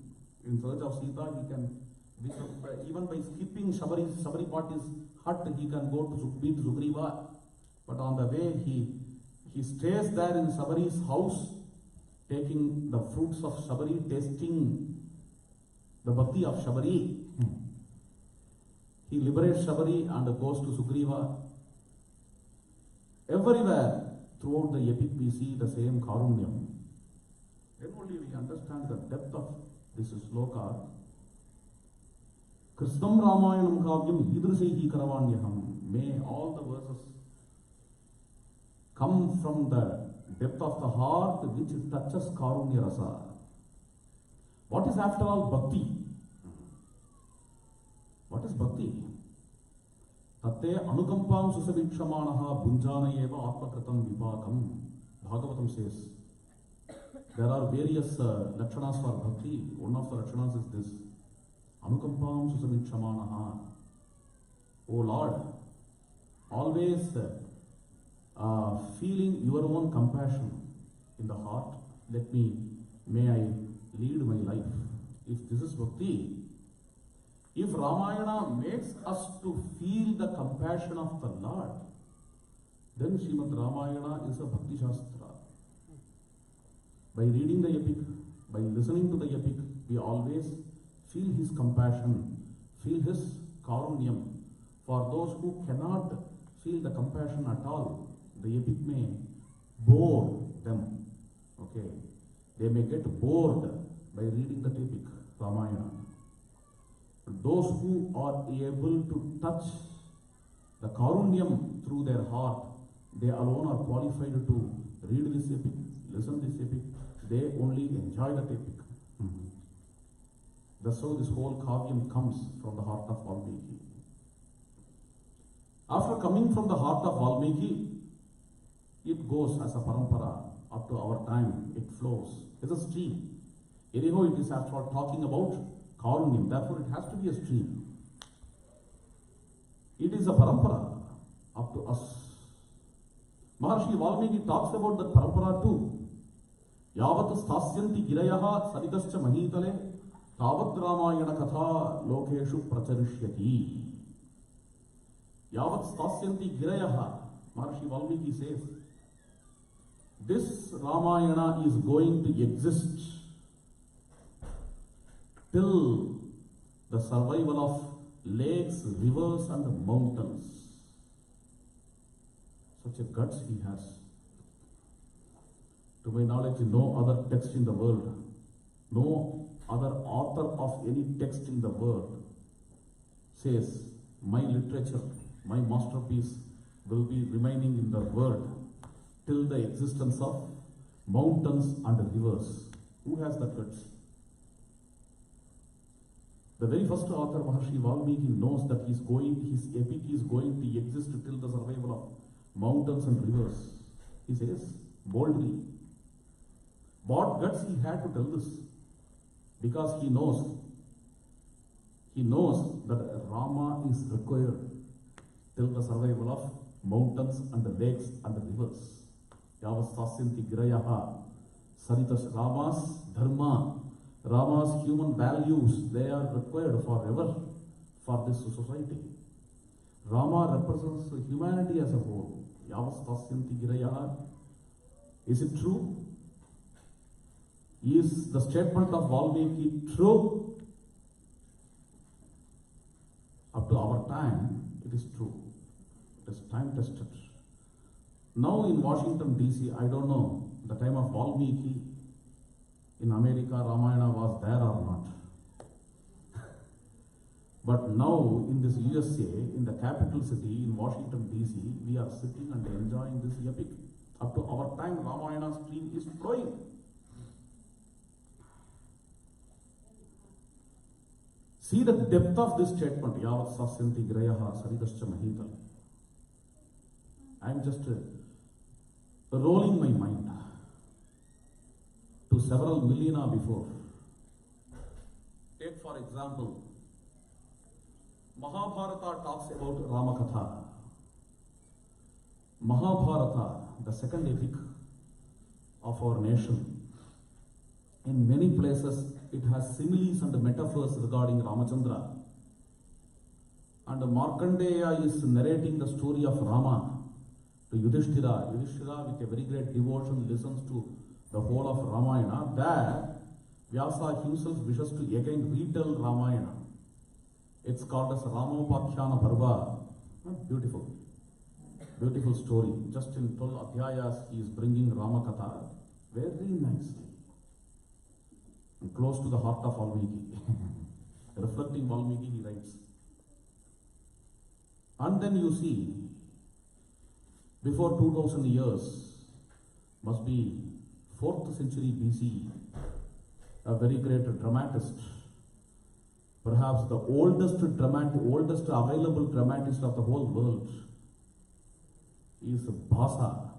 In search of Sita, he can, even by skipping Shabari party's hut, he can go to meet Sugriva. But on the way, he stays there in Shabari's house, taking the fruits of Shabari, tasting the bhakti of Shabari. He liberates Shabari and goes to Sugriva. Everywhere, throughout the epic, we see the same Karunyam. Then only we understand the depth of this sloka. Krishnam Ramayanam Kavyam Idrisehi Karavanyaham. May all the verses come from the depth of the heart which touches Karunya Rasa. What is after all bhakti? What is bhakti? Tatte anukampam susavikshamaanaha bunjana eva atmakritam vipakam. Bhagavatam says. There are various lakshanas for bhakti. One of the lakshanas is this. Anukampam susavikshamaanaha. O Lord, always feeling your own compassion in the heart, may I lead my life. If this is bhakti, if Ramayana makes us to feel the compassion of the Lord, then Srimad Ramayana is a bhakti shastra. By reading the epic, by listening to the epic, we always feel his compassion, feel his karunyam. For those who cannot feel the compassion at all, the epic may bore them. Okay, they may get bored by reading the epic, Ramayana. But those who are able to touch the karunyam through their heart, they alone are qualified to read this epic, listen this epic, they only enjoy that epic. That's how this whole kavyam comes from the heart of Valmiki. After coming from the heart of Valmiki, it goes as a parampara up to our time. It flows. It's a stream. Anyhow, it is after all talking about Karunyam. Therefore, it has to be a stream. It is a parampara up to us. Maharshi Valmiki talks about that parampara too. Yavat stasyanti girayaha saridascha mahitale tavat ramayana katha lokeshu pracharishyati. Yavat stasyanti girayaha, Maharshi Valmiki says, this Ramayana is going to exist till the survival of lakes, rivers and mountains. Such a guts he has. To my knowledge, no other text in the world, no other author of any text in the world says, my literature, my masterpiece will be remaining in the world till the existence of mountains and rivers. Who has that guts? The very first author, Maharshi Valmiki, knows that his epic is going to exist till the survival of mountains and rivers. He says boldly. What guts he had to tell this? Because he knows that Rama is required till the survival of mountains and the lakes and the rivers. Yavastasyanti girayaha, Saritas, Rama's Dharma, Rama's human values, they are required forever for this society. Rama represents humanity as a whole. Yavastasyanti girayaha. Is it true? Is the statement of Valmiki true? Up to our time, it is true. It is time tested. Now in Washington DC, I don't know, the time of Valmiki, in America, Ramayana was there or not. But now in this USA, in the capital city, in Washington DC, we are sitting and enjoying this epic. Up to our time, Ramayana stream is flowing. See the depth of this statement. Yavat sasyanti grayaha saridascha mahitale. I am just rolling my mind to several millennia before. Take for example, Mahabharata talks about Ramakatha. Mahabharata, the second epic of our nation, in many places it has similes and metaphors regarding Ramachandra. And Markandeya is narrating the story of Rama to Yudhishthira. Yudhishthira, with a very great devotion, listens to the whole of Ramayana. There, Vyasa himself wishes to again retell Ramayana. It's called as Ramopakhyana Parva. Beautiful. Beautiful story. Just in 12 adhyayas, he is bringing Ramakatha very nicely. And close to the heart of Valmiki. Reflecting Valmiki, he writes. And then you see, before 2000 years, must be 4th century BC, a very great dramatist, perhaps the oldest available dramatist of the whole world, is Bhasa.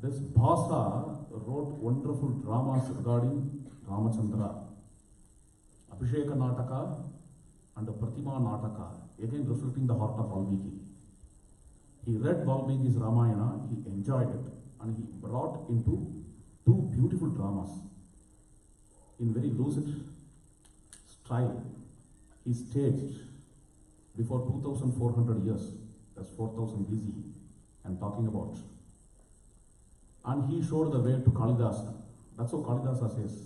This Bhasa wrote wonderful dramas regarding Ramachandra, Abhisheka Nataka and Pratima Nataka, again reflecting the heart of Valmiki. He read Valmiki's Ramayana, he enjoyed it, and he brought into 2 beautiful dramas in very lucid style. He staged before 2400 years, that's 4000 BC, I'm talking about. And he showed the way to Kalidasa. That's how Kalidasa says.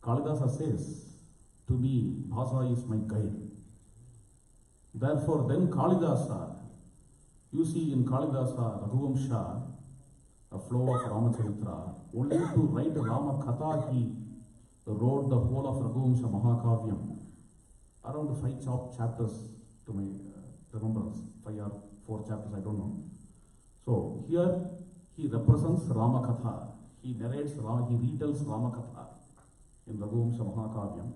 Kalidasa says, to me, Bhasa is my guide. Therefore, then Kalidasa, you see in Kalidasa, Raghuvamsha, a flow of Ramacharitra, only to write Rama Katha, he wrote the whole of Raghuvamsha Mahakavyam, around 5 chapters to my remembrance, 5 or 4 chapters, I don't know. So here He represents Ramakatha. He narrates, he retells Ramakatha in Raghuvamsha Mahakavyam.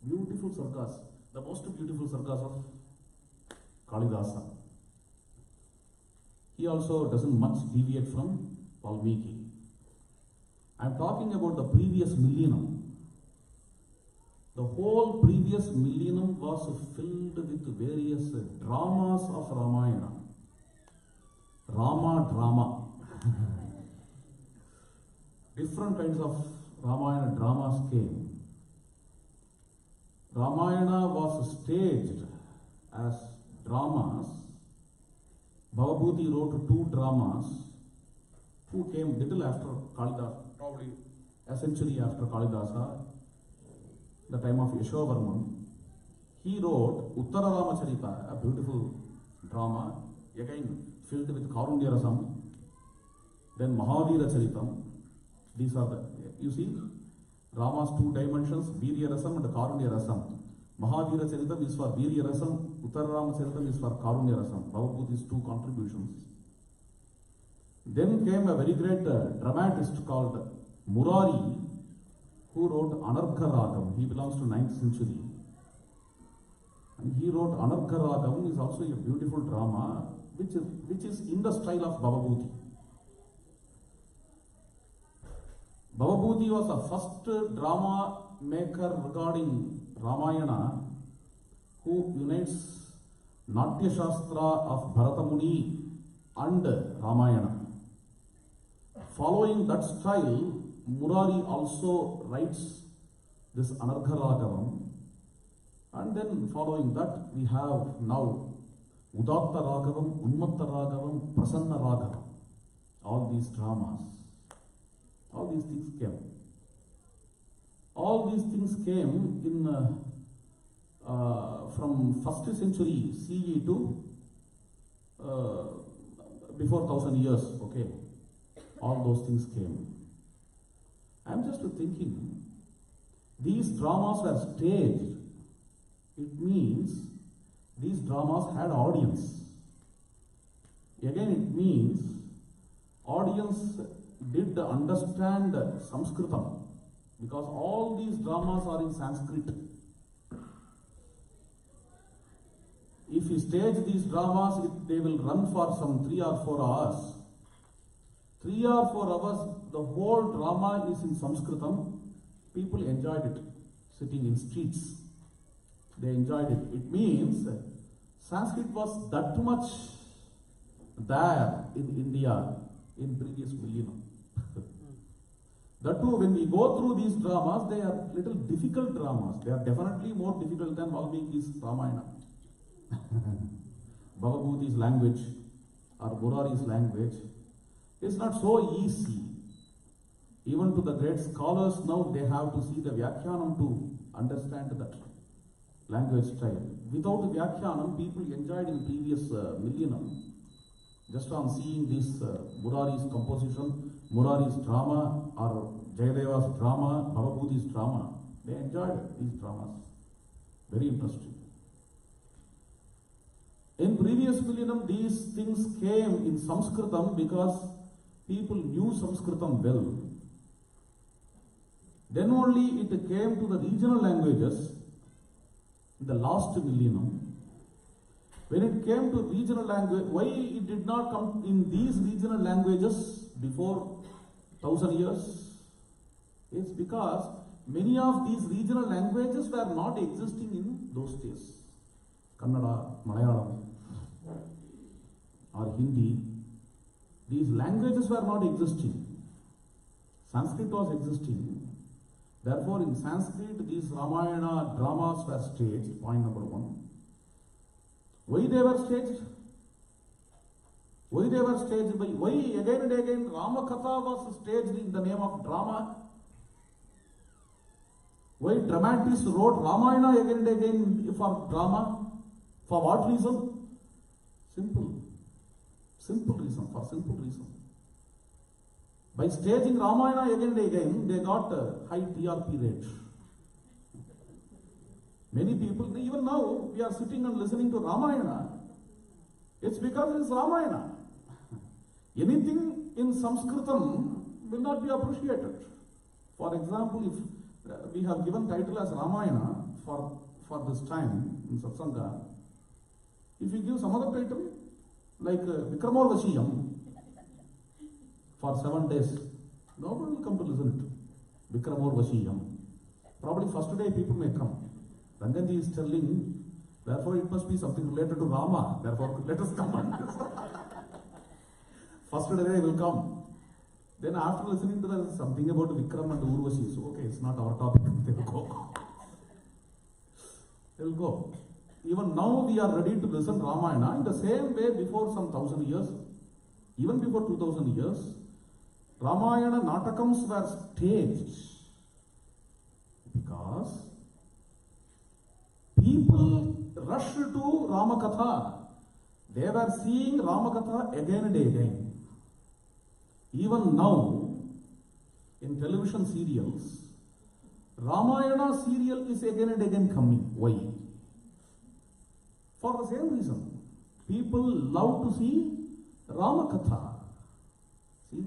Beautiful sargas, the most beautiful sargas of Kalidasa. He also doesn't much deviate from Valmiki. I am talking about the previous millennium. The whole previous millennium was filled with various dramas of Ramayana. Rama drama. Different kinds of Ramayana dramas came. Ramayana was staged as dramas. Bhavabhuti wrote 2 dramas who came little after Kalidasa, probably a century after Kalidasa, the time of Yashovarman. He wrote Uttara Ramacharita, a beautiful drama, again filled with Karunya Rasam, then Mahavira Charitam. These are the, you see, Rama's 2 dimensions, Virya Rasam and Karunya Rasam. Mahavira Charitam is for Virya Rasam, Uttara Ramacharitam is for Karunya Rasam. Bhavabhuti's 2 contributions. Then came a very great dramatist called Murari, who wrote Anargha Ragam. He belongs to 9th century. And he wrote Anargha Ragam, is also a beautiful drama, which is in the style of Bhavabhuti. Bhavabhuti was the first drama maker regarding Ramayana who unites Natya Shastra of Bharata Muni and Ramayana. Following that style, Murari also writes this Anargha Ragavam, and then following that we have now Udatta Ragavam, Unmatta Ragavam, Prasanna Ragavam. All these dramas, all these things came. All these things came in from 1st century CE to before 1000 years, okay. All those things came. I am just thinking, these dramas were staged. It means these dramas had audience. Again, it means audience did understand Sanskritam, because all these dramas are in Sanskrit. If you stage these dramas, they will run for some 3 or 4 hours. 3 or 4 hours, the whole drama is in Sanskritam. People enjoyed it, sitting in streets. They enjoyed it. It means Sanskrit was that much there in India in previous millennium. That too, when we go through these dramas, they are little difficult dramas. They are definitely more difficult than Valmiki's Ramayana. Bhavabhuti's language or Murari's language is not so easy. Even to the great scholars now, they have to see the Vyakhyanam to understand that language style. Without Vyakhyanam, people enjoyed in previous millennium. Just on seeing this Murari's composition, Murari's drama or Jayadeva's drama, Bhavabhuti's drama, they enjoyed these dramas. Very interesting. In previous millennium, these things came in Sanskritam because people knew Sanskritam well. Then only it came to the regional languages in the last millennium. When it came to regional language, why it did not come in these regional languages before 1000 years? It's because many of these regional languages were not existing in those days. Kannada, Malayalam, or Hindi, these languages were not existing. Sanskrit was existing. Therefore, in Sanskrit, these Ramayana dramas were staged, point number 1. Why they were staged? Why they were staged? Why again and again Ramakatha was staged in the name of drama? Why dramatists wrote Ramayana again and again for drama? For what reason? Simple. Simple reason, for simple reason. By staging Ramayana again and again, they got a high TRP rate. Many people, even now, we are sitting and listening to Ramayana. It's because it's Ramayana. Anything in Sanskritam will not be appreciated. For example, if we have given title as Ramayana for this time in Satsanga, if we give some other title like Vikramorvashiyam for 7 days, nobody will come to listen to it. Vikramorvashiyam. Probably first day people may come. Ranganji is telling, therefore it must be something related to Rama. Therefore let us come on this. First day they will come. Then after listening to that, something about Vikram and Urvashi. So okay, it's not our topic. They will go. They will go. Even now we are ready to listen Ramayana in the same way before some 1000 years, even before 2000 years, Ramayana Natakams were staged because people rushed to Ramakatha. They were seeing Ramakatha again and again. Even now, in television serials, Ramayana serial is again and again coming. Why? For the same reason. People love to see Ramakatha. See?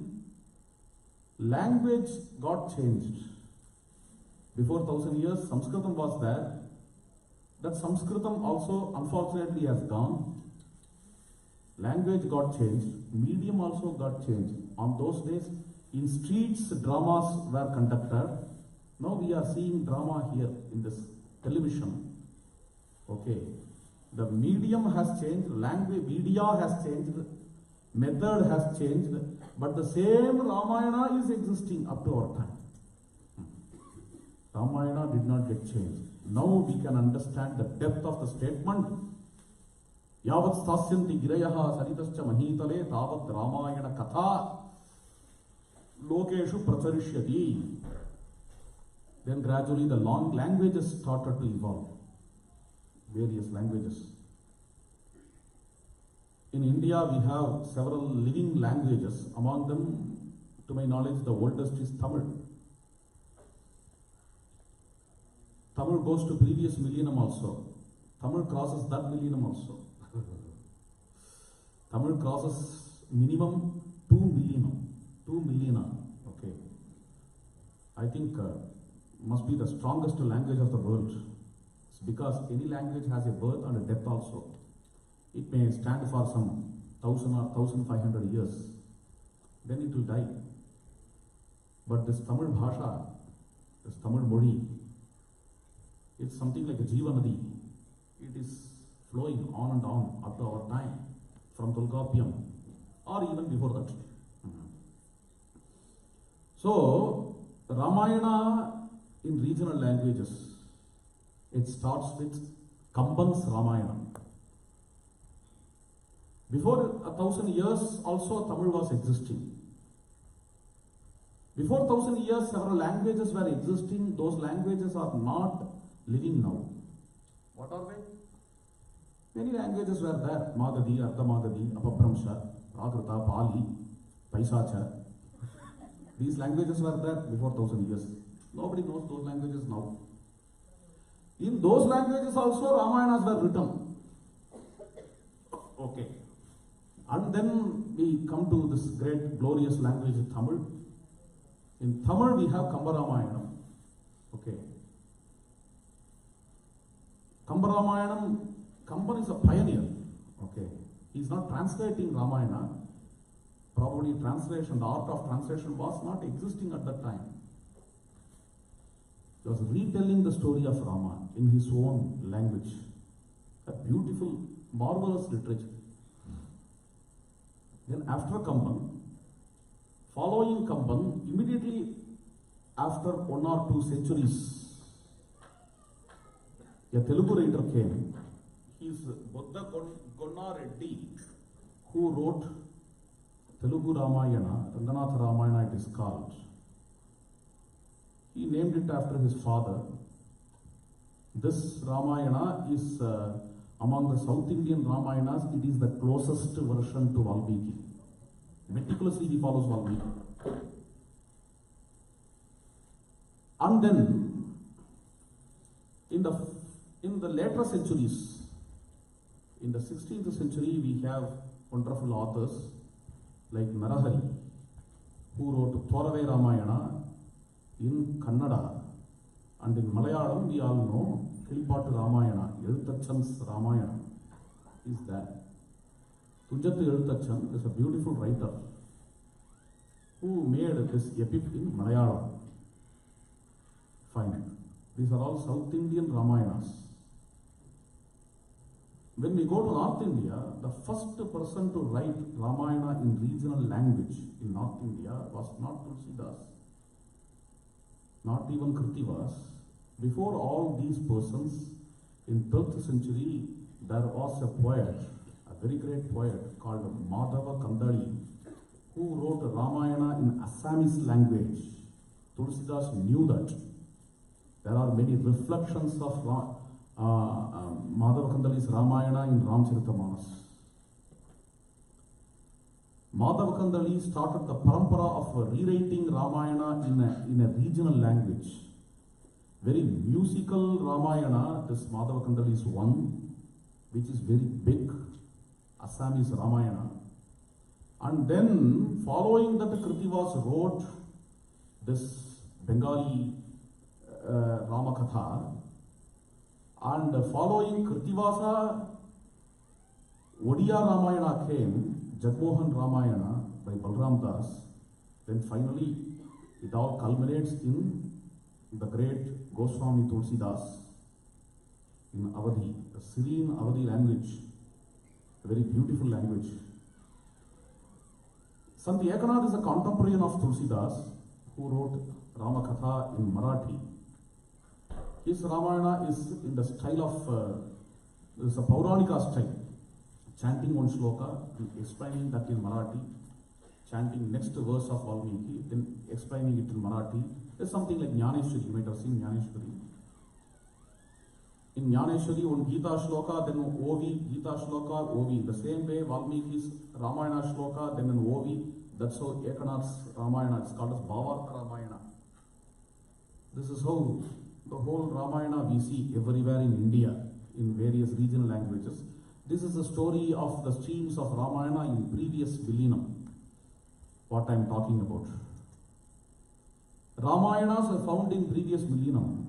Language got changed. Before 1000 years, Sanskritam was there. That Sanskritam also unfortunately has gone. Language got changed. Medium also got changed. On those days, in streets, dramas were conducted. Now we are seeing drama here in this television. Okay. The medium has changed, language, media has changed, method has changed, but the same Ramayana is existing up to our time. Ramayana did not get changed. Now we can understand the depth of the statement. Yavat stasyanti girayaha saritascha mahitale tavat Ramayana katha lokeshu pracharishyati. Then gradually the long languages started to evolve. Various languages. In India, we have several living languages. Among them, to my knowledge, the oldest is Tamil. Tamil goes to previous millennium also. Tamil crosses that millennium also. Tamil crosses minimum 2 millennium. 2 millennia. Okay. I think must be the strongest language of the world. Because any language has a birth and a death also. It may stand for some 1000 or 1500 years. Then it will die. But this Tamil Bhasha, this Tamil Modi, it's something like a Jivanadi. It is flowing on and on up to our time, from Tulgapyam, or even before that. So, Ramayana in regional languages, it starts with Kamban's Ramayana. Before 1000 years also Tamil was existing. Before 1000 years several languages were existing. Those languages are not living now. What are they? Many languages were there. Magadhi, Ardha-Magadhi, Apabhramsha, Prakrita, Pali, Paisacha. These languages were there before 1000 years. Nobody knows those languages now. In those languages also Ramayanas were written. Okay. And then we come to this great glorious language Tamil. In Tamil we have Kamba Ramayana. Okay. Kamba Ramayana, Kamban is a pioneer. Okay. He is not translating Ramayana. Probably translation, the art of translation was not existing at that time. He was retelling the story of Rama in his own language. A beautiful, marvelous literature. Then after Kamban, following Kamban, immediately after 1 or 2 centuries, a Telugu writer came. He is Buddha Gonna Reddy, who wrote Telugu Ramayana, Ranganatha Ramayana it is called. He named it after his father. This Ramayana is among the South Indian Ramayanas, it is the closest version to Valmiki. Meticulously he follows Valmiki. And then, in the later centuries, in the 16th century, we have wonderful authors like Narahari. who wrote Thoravai Ramayana in Kannada, and in Malayalam we all know Kilipattu Ramayana, Elutachan's Ramayana is there. Tunjathu Elutachan is a beautiful writer who made this epic in Malayalam. Fine. These are all South Indian Ramayanas. When we go to North India, the first person to write Ramayana in regional language in North India was not Tulsidas, not even Kritivas. Before all these persons, in 12th century, there was a poet, a very great poet called Madhava Kandali, who wrote Ramayana in Assamese language. Tulsidas knew that. There are many reflections of Madhava Kandali's Ramayana in Ramcharitamanas. Madhava Kandali started the parampara of rewriting Ramayana in a regional language. Very musical Ramayana, this Madhava Kandali is one, which is very big, Assamese Ramayana. And then, following that, Kritivas wrote this Bengali Ramakatha, and following Kritivasa, Odia Ramayana came, Jagmohan Ramayana by Balram Das. Then finally, it all culminates in the great Goswami Tulsidas in Awadhi, the serene Awadhi language, a very beautiful language. Sant Ekanath is a contemporary of Tulsidas who wrote Ramakatha in Marathi. His Ramayana is in the style of, it's a Pauranika style, chanting one shloka, explaining that in Marathi, chanting next verse of Valmiki, then explaining it in Marathi. It's something like Jnaneshwari, you might have seen Jnaneshwari. In Jnaneshwari, one Gita shloka, then Ovi, Gita shloka, Ovi. The same way Valmiki's Ramayana shloka, then an Ovi. That's how Ekanath's Ramayana, it's called as Bhavartha Ramayana. This is how the whole Ramayana we see everywhere in India, in various regional languages. This is the story of the streams of Ramayana in previous millennium, what I am talking about. Ramayanas are found in previous millennium.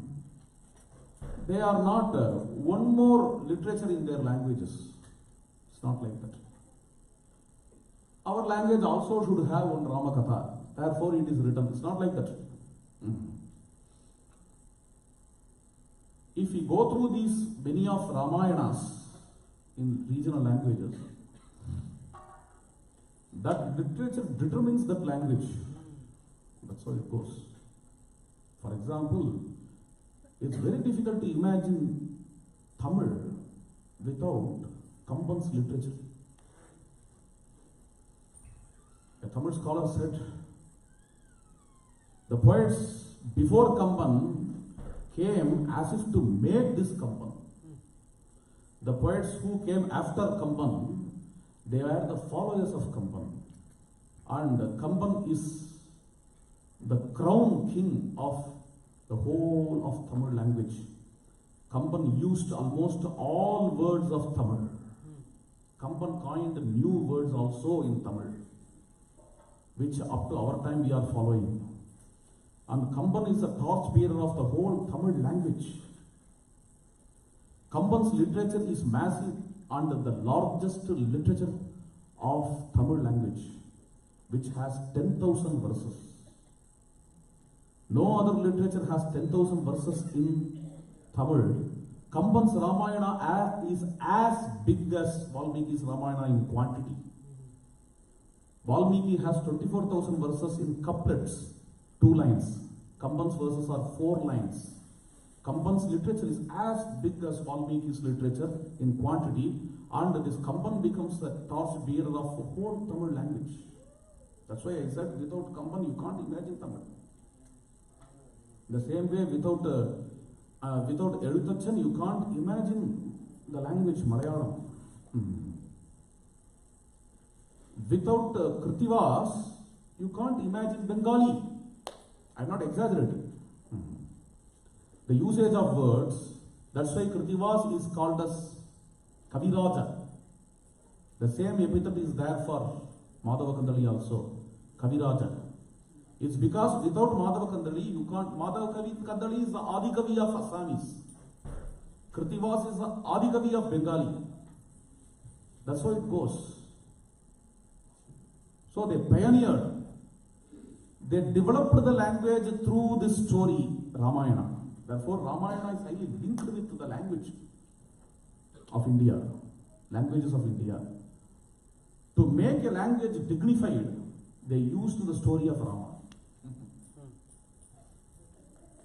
They are not one more literature in their languages. It's not like that. Our language also should have one Ramakatha. Therefore it is written. It's not like that. If we go through these many of Ramayanas in regional languages, that literature determines that language. That's how it goes. For example, it's very difficult to imagine Tamil without Kamban's literature. A Tamil scholar said, the poets before Kamban came as if to make this Kamban. The poets who came after Kamban, they were the followers of Kamban. And Kamban is the crown king of the whole of Tamil language. Kamban used almost all words of Tamil. Kamban coined new words also in Tamil, which up to our time we are following. And Kamban is a torchbearer of the whole Tamil language. Kamban's literature is massive and the largest literature of Tamil language, which has 10,000 verses. No other literature has 10,000 verses in Tamil. Kamban's Ramayana is as big as Valmiki's Ramayana in quantity. Valmiki has 24,000 verses in couplets, 2 lines. Kamban's verses are 4 lines. Kamban's literature is as big as Valmiki's literature in quantity, and this Kamban becomes the torch bearer of the whole Tamil language. That's why I said without Kamban you can't imagine Tamil. The same way without Elutachan you can't imagine the language Malayalam. Without Kritivas you can't imagine Bengali. I'm not exaggerating. The usage of words, that's why Kritivas is called as Kaviraja. The same epithet is there for Madhava Kandali also, Kaviraja. It's because without Madhava Kandali, you can't. Madhava Kandali is the Adikavi of Assamese. Krittivas is the Adikavi of Bengali. That's how it goes. So they pioneered. They developed the language through this story, Ramayana. Therefore, Ramayana is highly linked with the language of India, languages of India. To make a language dignified, they used the story of Rama.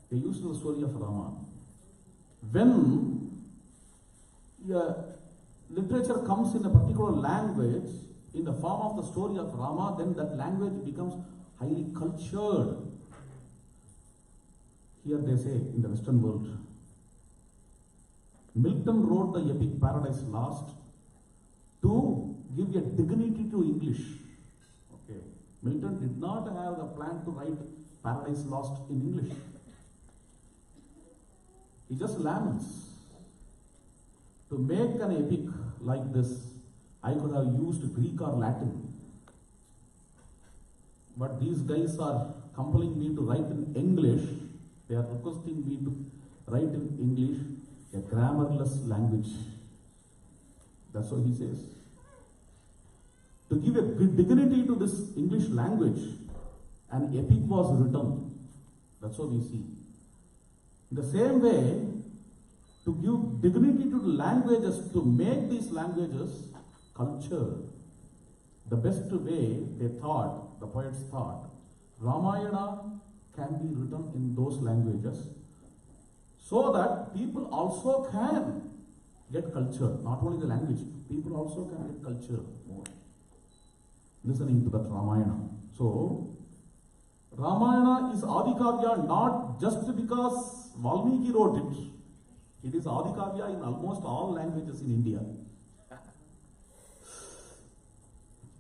They used the story of Rama. When literature comes in a particular language, in the form of the story of Rama, then that language becomes highly cultured. Here they say in the Western world, Milton wrote the epic Paradise Lost to give a dignity to English. Okay. Milton did not have the plan to write Paradise Lost in English. He just laments. To make an epic like this, I could have used Greek or Latin. But these guys are compelling me to write in English. They are requesting me to write in English, a grammarless language. That's what he says. To give a dignity to this English language, an epic was written. That's what we see. In the same way, to give dignity to the languages, to make these languages culture, the best way they thought, the poets thought, Ramayana can be written in those languages so that people also can get culture, not only the language, people also can get culture more. Listening to that Ramayana. So, Ramayana is Adikavya not just because Valmiki wrote it. It is Adikavya in almost all languages in India.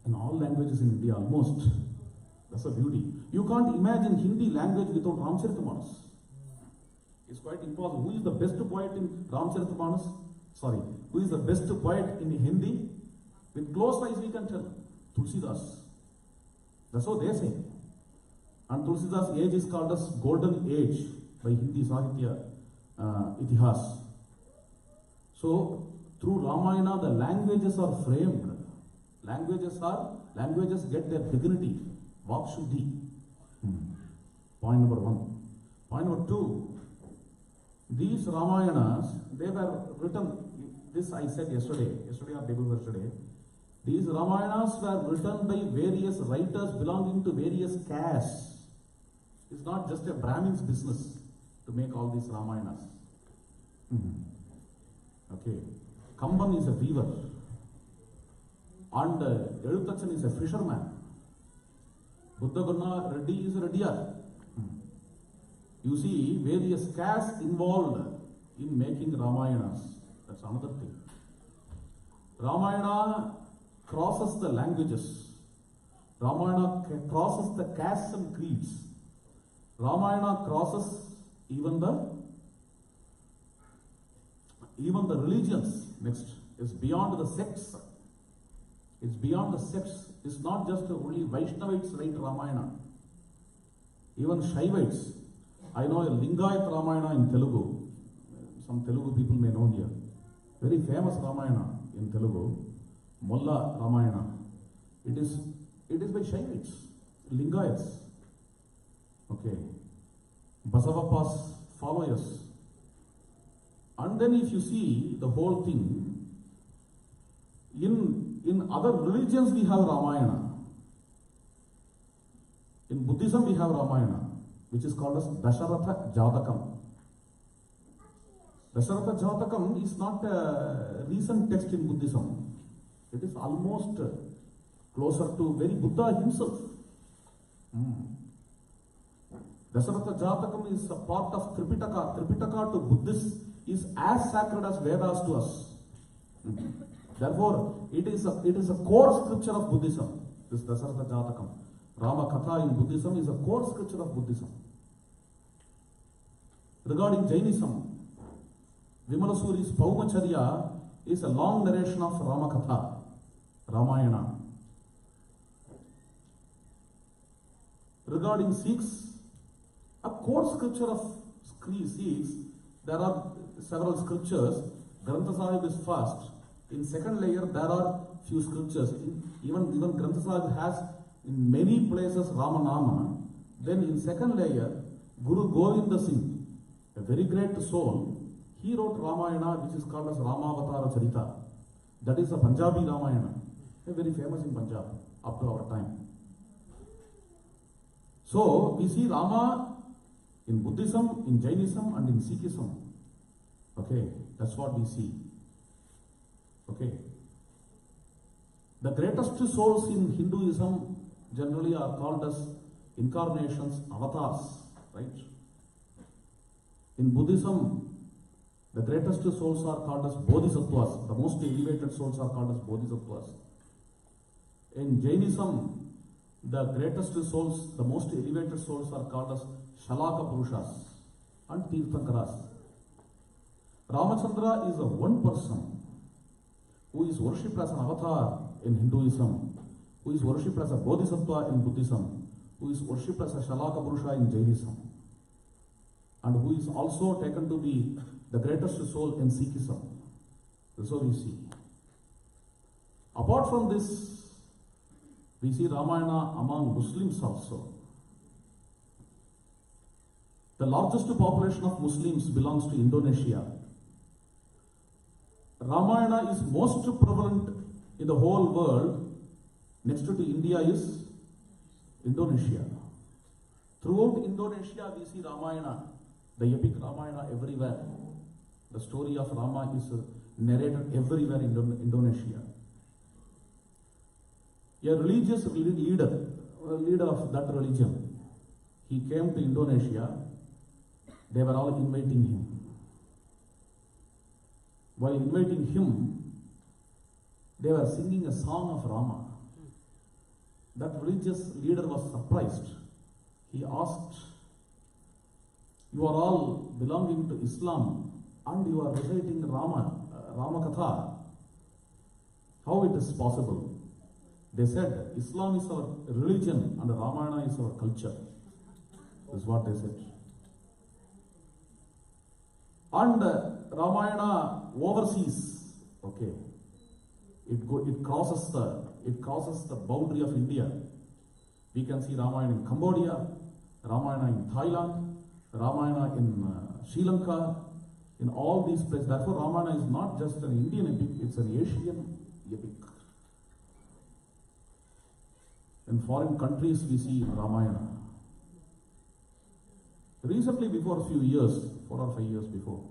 In all languages in India, almost. That's a beauty. You can't imagine Hindi language without Ramcharitamanas. It's quite impossible. Who is the best poet in Ramcharitamanas? Sorry. Who is the best poet in Hindi? With close eyes we can tell. Tulsidas. That's what they say. And Tulsidas' age is called as Golden Age by Hindi Sahitya Itihas. So, through Ramayana, the languages are framed. Languages get their dignity. Vakshuddhi. Point number one. Point number two. These Ramayanas, they were written, this I said yesterday or day before yesterday. These Ramayanas were written by various writers belonging to various castes. It's not just a Brahmin's business to make all these Ramayanas. Okay. Kamban is a weaver. And Elutachan is a fisherman. Buddha Reddy is a Reddiyar. You see various castes involved in making Ramayanas. That's another thing. Ramayana crosses the languages. Ramayana crosses the castes and creeds. Ramayana crosses even the religions. Next is beyond the sects. It's beyond the sects. It's not just only Vaishnavites write Ramayana. Even Shaivites. I know a Lingayat Ramayana in Telugu. Some Telugu people may know here. Very famous Ramayana in Telugu. Mulla Ramayana. It is by Shaivites, Lingayats. Okay. Basavappa's followers. And then if you see the whole thing, in other religions we have Ramayana. In Buddhism we have Ramayana, which is called as Dasharatha Jatakam. Dasharatha Jatakam is not a recent text in Buddhism. It is almost closer to very Buddha himself. Dasharatha Jatakam is a part of Tripitaka. Tripitaka to Buddhists is as sacred as Vedas to us. Therefore, it is a core scripture of Buddhism. This Dasharatha Jatakam. Rama Katha in Buddhism is a core scripture of Buddhism. Regarding Jainism, Vimalasuri's Paumacharya is a long narration of Rama Katha, Ramayana. Regarding Sikhs, a core scripture of Sikhs, there are several scriptures. Granth Sahib is first. In second layer, there are few scriptures. Even Granth Sahib has in many places Ramanama. Then in second layer, Guru Govinda Singh, a very great soul, he wrote Ramayana, which is called as Ramavatara Charita. That is a Punjabi Ramayana, very famous in Punjab up to our time. So we see Rama in Buddhism, in Jainism, and in Sikhism. Okay, that's what we see. Okay. The greatest souls in Hinduism generally are called as incarnations, avatars, right? In Buddhism, the greatest souls are called as bodhisattvas. The most elevated souls are called as bodhisattvas. In Jainism, the greatest souls, the most elevated souls are called as Shalaka Purushas and Tirthankaras. Ramachandra is a one person who is worshipped as an avatar in Hinduism, who is worshipped as a bodhisattva in Buddhism, who is worshipped as a Shalaka Purusha in Jainism, and who is also taken to be the greatest soul in Sikhism. That's what we see. Apart from this, we see Ramayana among Muslims also. The largest population of Muslims belongs to Indonesia. Ramayana is most prevalent in the whole world. Next to India is Indonesia. Throughout Indonesia, we see Ramayana, the epic Ramayana everywhere. The story of Rama is narrated everywhere in Indonesia. A religious leader of that religion, he came to Indonesia. They were all inviting him. While inviting him, they were singing a song of Rama. That religious leader was surprised. He asked, "You are all belonging to Islam and you are reciting Rama Katha. How it is possible?" They said, "Islam is our religion and Ramayana is our culture." That's what they said. And Ramayana overseas, okay, it crosses the boundary of India. We can see Ramayana in Cambodia, Ramayana in Thailand, Ramayana in Sri Lanka, in all these places. Therefore, Ramayana is not just an Indian epic; it's an Asian epic. In foreign countries, we see Ramayana. Recently, before a few years, 4 or 5 years before,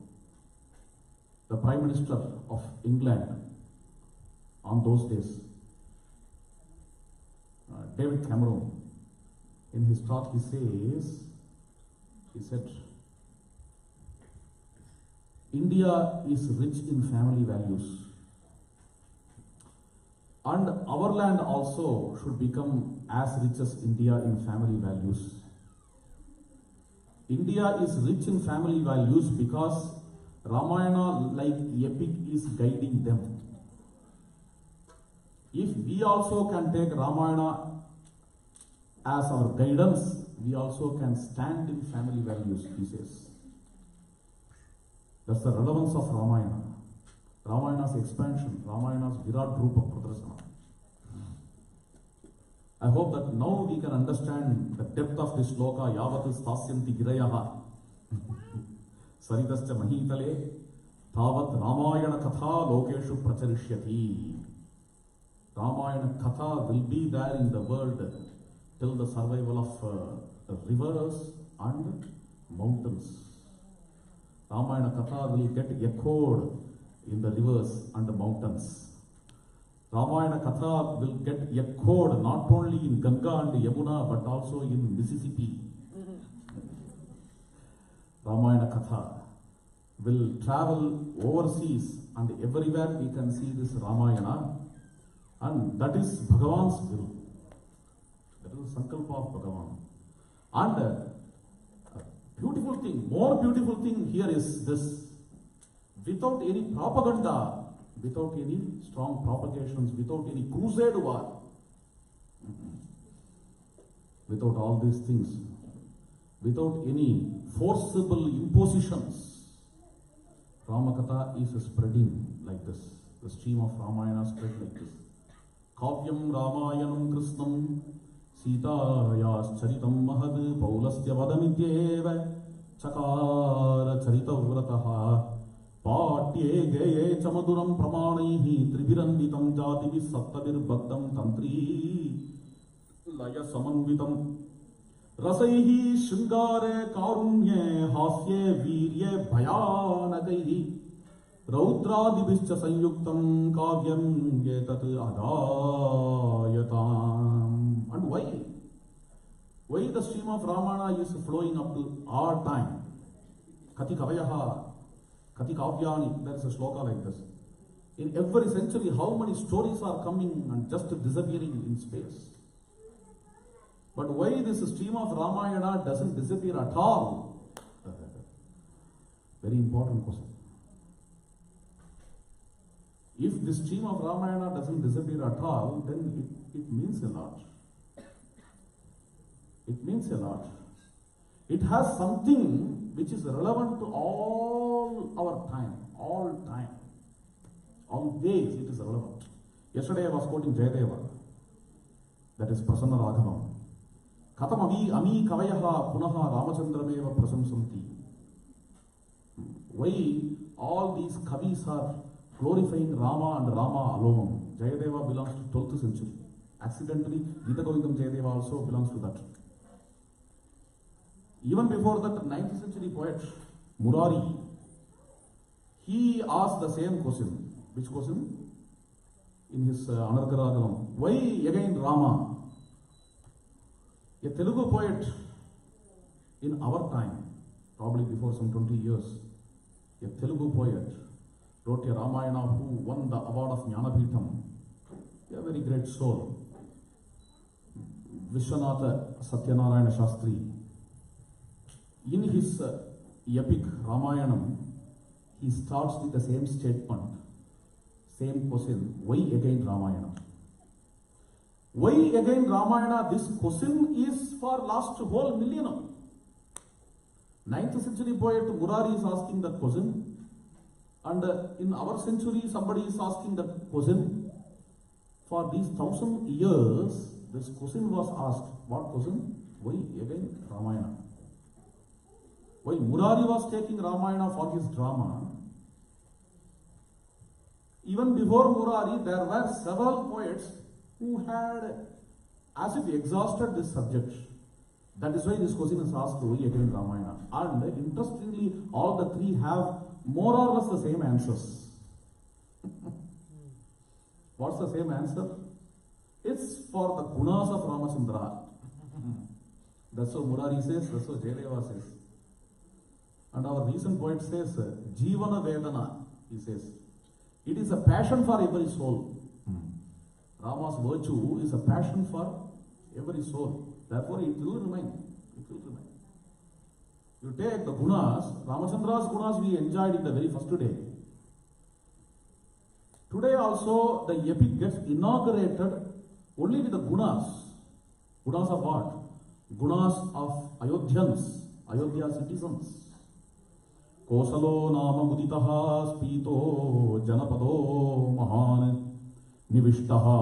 the Prime Minister of England, on those days, David Cameron, in his talk, he said, "India is rich in family values. And our land also should become as rich as India in family values." India is rich in family values because Ramayana, like epic, is guiding them. If we also can take Ramayana as our guidance, we also can stand in family values, he says. That's the relevance of Ramayana. Ramayana's expansion, Ramayana's Virat Rupa Pradarshana. I hope that now we can understand the depth of this shloka, yavat stasyanti girayaha saridascha mahitale tavat Ramayana katha lokeshu pracharishyati. Ramayana katha will be there in the world till the survival of the rivers and mountains. Ramayana katha will get echoed in the rivers and the mountains. Ramayana Katha will get echoed not only in Ganga and Yamuna but also in Mississippi. Ramayana Katha will travel overseas and everywhere we can see this Ramayana, and that is Bhagavan's will. That is the Sankalpa of Bhagavan. And beautiful thing, more beautiful thing here is this: without any propaganda, without any strong propagations, without any crusade war, without all these things, without any forcible impositions, Ramakatha is spreading like this. The stream of Ramayana spread like this. Kavyam Ramayanam Krishnam Sitayas Charitam Mahad Paulasya Vadamityeva Chakara Charitavrataha Patye Gaye Chamaduram Pramanihi Triviranvitam Jativis Sattavir Bhaddam Tantri Laya Samanvitam Rasaihi Shringare Karunye Hasye Virye Bhayanagaihi Raudradibhischa Sanyuktam Kavyam Yetat Adayatam. And why? Why the stream of Ramayana is flowing up to our time? Kati Kavayaha, Kati Kavyani, there is a shloka like this. In every century, how many stories are coming and just disappearing in space? But why this stream of Ramayana doesn't disappear at all? Very important question. If the stream of Ramayana doesn't disappear at all, then it means a lot. It means a lot. It has something which is relevant to all our time, all time. Always it is relevant. Yesterday I was quoting Jayadeva, that is Prasanna Raghavam. Katham ami kavayaha punaha Ramachandrameva prasamsanti. Why all these kavis are glorifying Rama and Rama alone? Jayadeva belongs to 12th century. Accidentally, Gita Govindam Jayadeva also belongs to that. Even before that, 9th century poet Murari, he asked the same question. Which question? In his Anargaragalam. Why again Rama? A Telugu poet in our time, probably before some 20 years, a Telugu poet wrote a Ramayana who won the award of Jnanapitham. A very great soul. Vishwanatha Satyanarayana Shastri. In his epic Ramayanam, he starts with the same statement, same question, why again Ramayana? Why again Ramayana? This question is for last whole millennium. 9th century poet Murari is asking that question. And in our century, somebody is asking that question. For these 1000 years, this question was asked. What question? Why again Ramayana? While Murari was taking Ramayana for his drama, even before Murari, there were several poets who had as if exhausted this subject. That is why this question is asked, why again Ramayana? And interestingly, all the three have more or less the same answers. What's the same answer? It's for the gunas of Ramachandra. That's what Murari says, that's what Jayadeva says. And our recent poet says, Jivana Vedana, he says. It is a passion for every soul. Rama's virtue is a passion for every soul. Therefore, it will remain. It will remain. You take the gunas, Ramachandra's gunas we enjoyed in the very first day. Today also, the epic gets inaugurated only with the gunas. Gunas of what? Gunas of Ayodhyans, Ayodhya citizens. Kosalo nama muditaha spito janapado mahan nivishtaha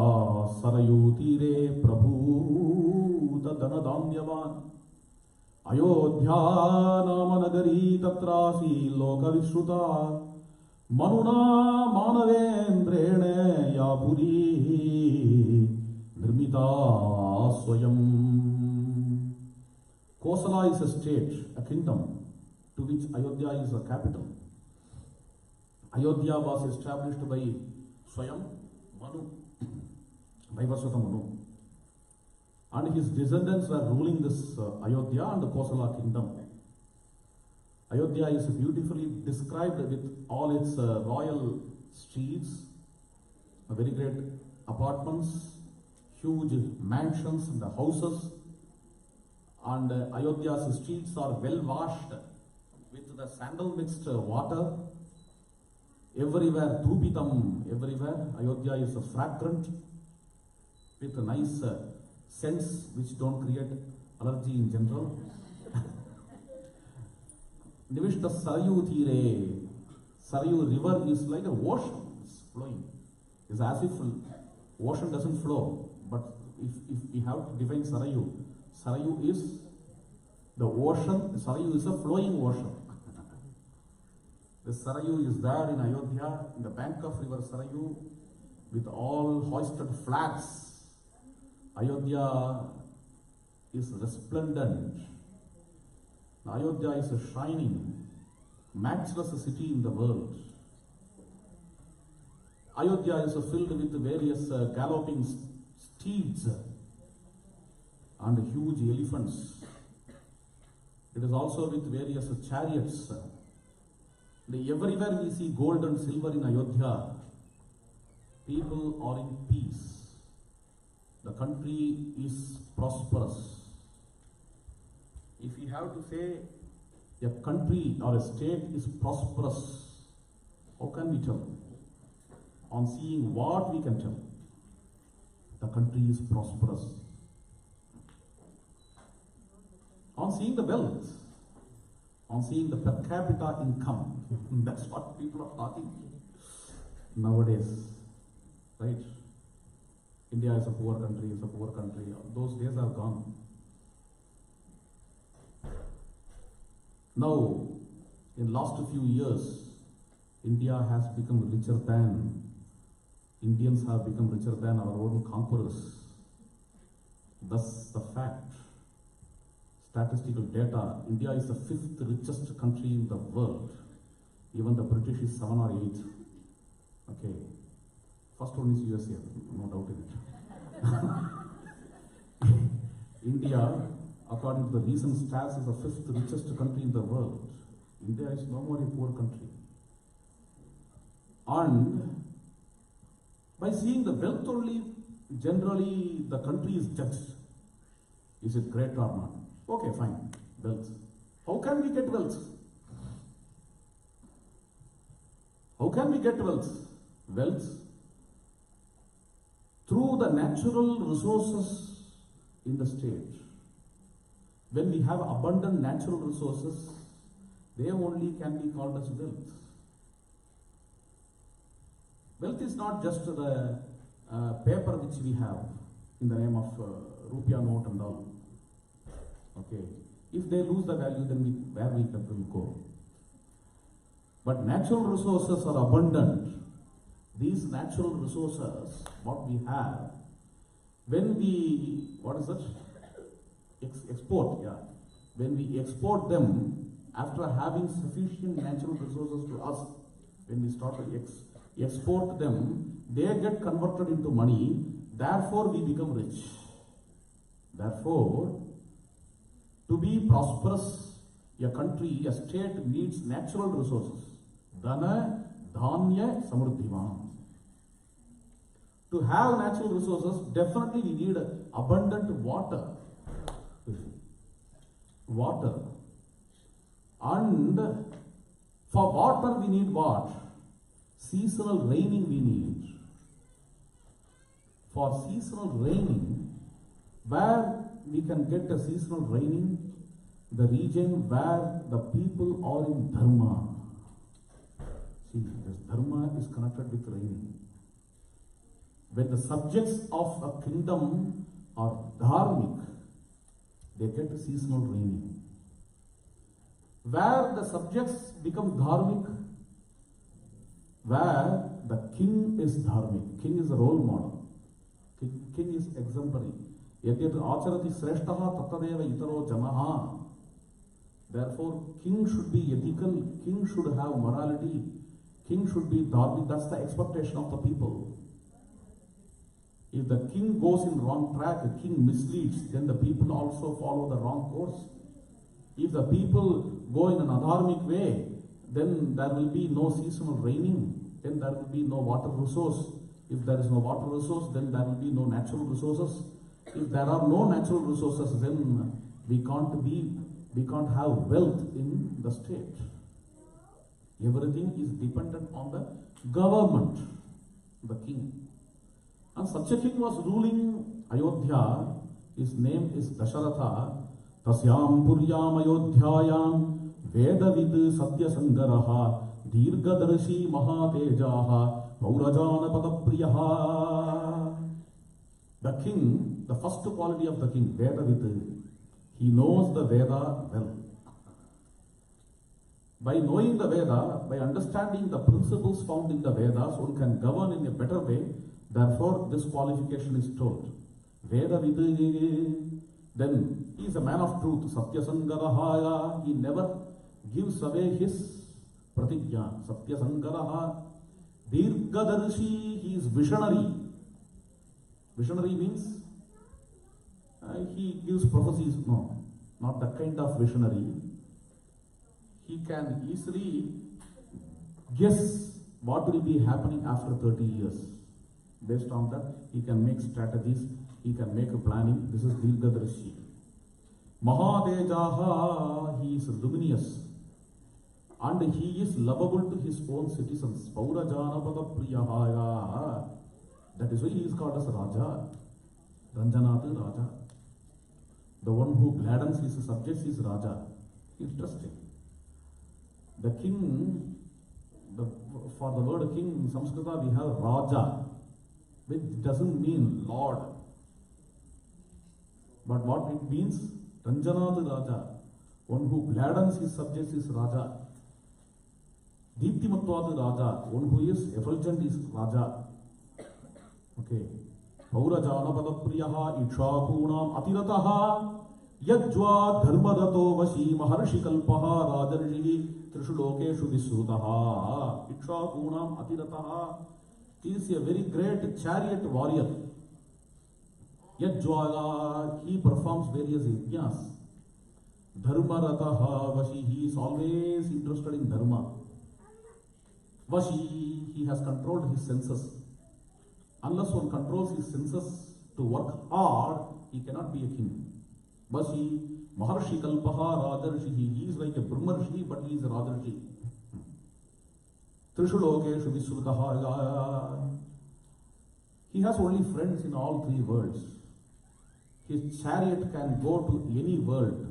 sarayutire prabhu danadamyavan Ayodhya nama nagari tatrasi loka vishruta manuna manavendrene yapuri nirmita swayam. Kosala is a state, a kingdom, to which Ayodhya is a capital. Ayodhya was established by Swayam Manu, by Vaswata Manu. And his descendants were ruling this Ayodhya and the Kosala kingdom. Ayodhya is beautifully described with all its royal streets, very great apartments, huge mansions and houses. And Ayodhya's streets are well washed with the sandal mixed water. Everywhere dhupitam, everywhere Ayodhya is fragrant with nice scents which don't create allergy in general. Nivishta Sarayu Thire. Sarayu river is like an ocean, it's flowing. It's as if ocean doesn't flow. But if we have to define Sarayu, Sarayu is the ocean, Sarayu is a flowing ocean. The Sarayu is there in Ayodhya, in the bank of river Sarayu, with all hoisted flags. Ayodhya is resplendent. Ayodhya is a shining, matchless city in the world. Ayodhya is filled with various galloping steeds and huge elephants. It is also with various chariots. Everywhere we see gold and silver in Ayodhya. People are in peace. The country is prosperous. If we have to say a country or a state is prosperous, how can we tell? On seeing what we can tell. The country is prosperous. On seeing the wealth, on seeing the per capita income. That's what people are talking nowadays, right? India is a poor country, Those days are gone. Now, in last few years, India has become richer than, Indians have become richer than our own conquerors. Thus the fact, statistical data, India is the 5th richest country in the world. Even the British is 7 or 8. Okay. First one is USA, no doubt in it. India, according to the recent stats, is the 5th richest country in the world. India is no more a poor country. And by seeing the wealth only, generally the country is judged. Is it great or not? Okay, fine. Wealth. How can we get wealth? How can we get wealth? Wealth through the natural resources in the state. When we have abundant natural resources, they only can be called as wealth. Wealth is not just the paper which we have in the name of rupiah note and all. Okay. If they lose the value, then where we can go? But natural resources are abundant. These natural resources, what we have, when we, export, yeah. When we export them, after having sufficient natural resources to us, when we start to export them, they get converted into money, therefore we become rich. Therefore, to be prosperous, a country, a state needs natural resources. Dhana, dhanya, samruddhivan. To have natural resources, definitely we need abundant water. Water. And for water we need what? Seasonal raining we need. For seasonal raining, where we can get a seasonal raining? The region where the people are in Dharma. See, this Dharma is connected with raining. When the subjects of a kingdom are dharmic, they get a seasonal raining. Where the subjects become dharmic, where the king is dharmic, king is a role model, king is exemplary. Yatyat acharati sreshtaha tattadeva itaro janaha. Therefore, king should be ethical, king should have morality, king should be dharmic. That's the expectation of the people. If the king goes in wrong track, the king misleads, then the people also follow the wrong course. If the people go in an adharmic way, then there will be no seasonal raining, then there will be no water resource. If there is no water resource, then there will be no natural resources. If there are no natural resources, then we can't have wealth in the state. Everything is dependent on the government, the king. And such a king was ruling Ayodhya His name is Dasharatha. Tasyam Puryam Ayodhyayam Vedavid Satyasangaraha Dirgadarshi Mahatejaha Maurajana Padapriyaha. The king, the first quality of the king, Vedavid, he knows the Veda well. By knowing the Veda, by understanding the principles found in the Vedas, one can govern in a better way. Therefore, this qualification is told. Veda Vidhi, then he is a man of truth. Satya Sangaraha, he never gives away his pratigya. Satya Sangaraha. Dirgadarshi, he is visionary. Visionary means he gives prophecies. No, not that kind of visionary. He can easily guess what will be happening after 30 years. Based on that, he can make strategies, he can make a planning. This is Dirgadarshi. Mahatejaha, he is luminous. And he is lovable to his own citizens. Paurajanapada Priyahaya. That is why he is called as Raja. Ranjanatha Raja. The one who gladdens his subjects is Raja. Interesting. The king, for the word king in Sanskrit we have Raja, which doesn't mean Lord. But what it means? Ranjanatha Raja. One who gladdens his subjects is Raja. Deeptimatvad Raja. One who is effulgent is Raja. Okay. Paurajana Padapriyaha Ikshakunam Atirataha Yajva Dharmarato Vashi Maharshi Kalpaha Rajarshi Trishu Lokeshu Visrutaha. Ikshakunam Atirataha. He is a very great chariot warrior. Yajvala, he performs various yajnas. Dharmarataha Vashi, he is always interested in Dharma. Vashi, he has controlled his senses. Unless one controls his senses to work hard, he cannot be a king. Vashi, Maharshi Kalpaha Rajarshi, he is like a Brahmarshi, but he is a Rajarshi. Trishulokeshu Visrutaha. He has only friends in all three worlds. His chariot can go to any world.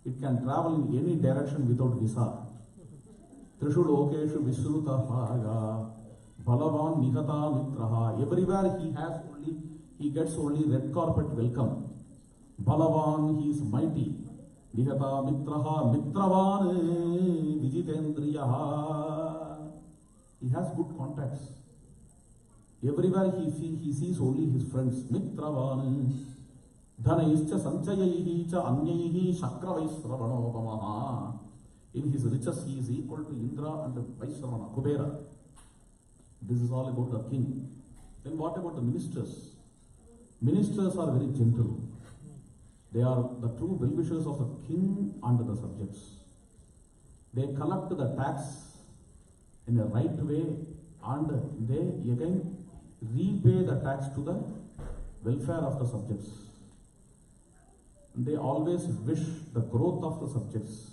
It can travel in any direction without visa. Trishulokeshu Visrutaha. Balavan Nihata Mitraha. Everywhere he gets only red carpet welcome. Balavan, he is mighty. Nihata Mitraha. Mitravan Vijitendriyaha. He has good contacts. Everywhere he sees only his friends. Mitravan. Dhanaischa Sanchayahi cha Anyaihi Shakravaisravanopamaha. In his riches he is equal to Indra and Vaisravana, Kubera. This is all about the king. Then what about the ministers? Ministers are very gentle. They are the true well-wishers of the king and the subjects. They collect the tax in a right way and they again repay the tax to the welfare of the subjects. They always wish the growth of the subjects.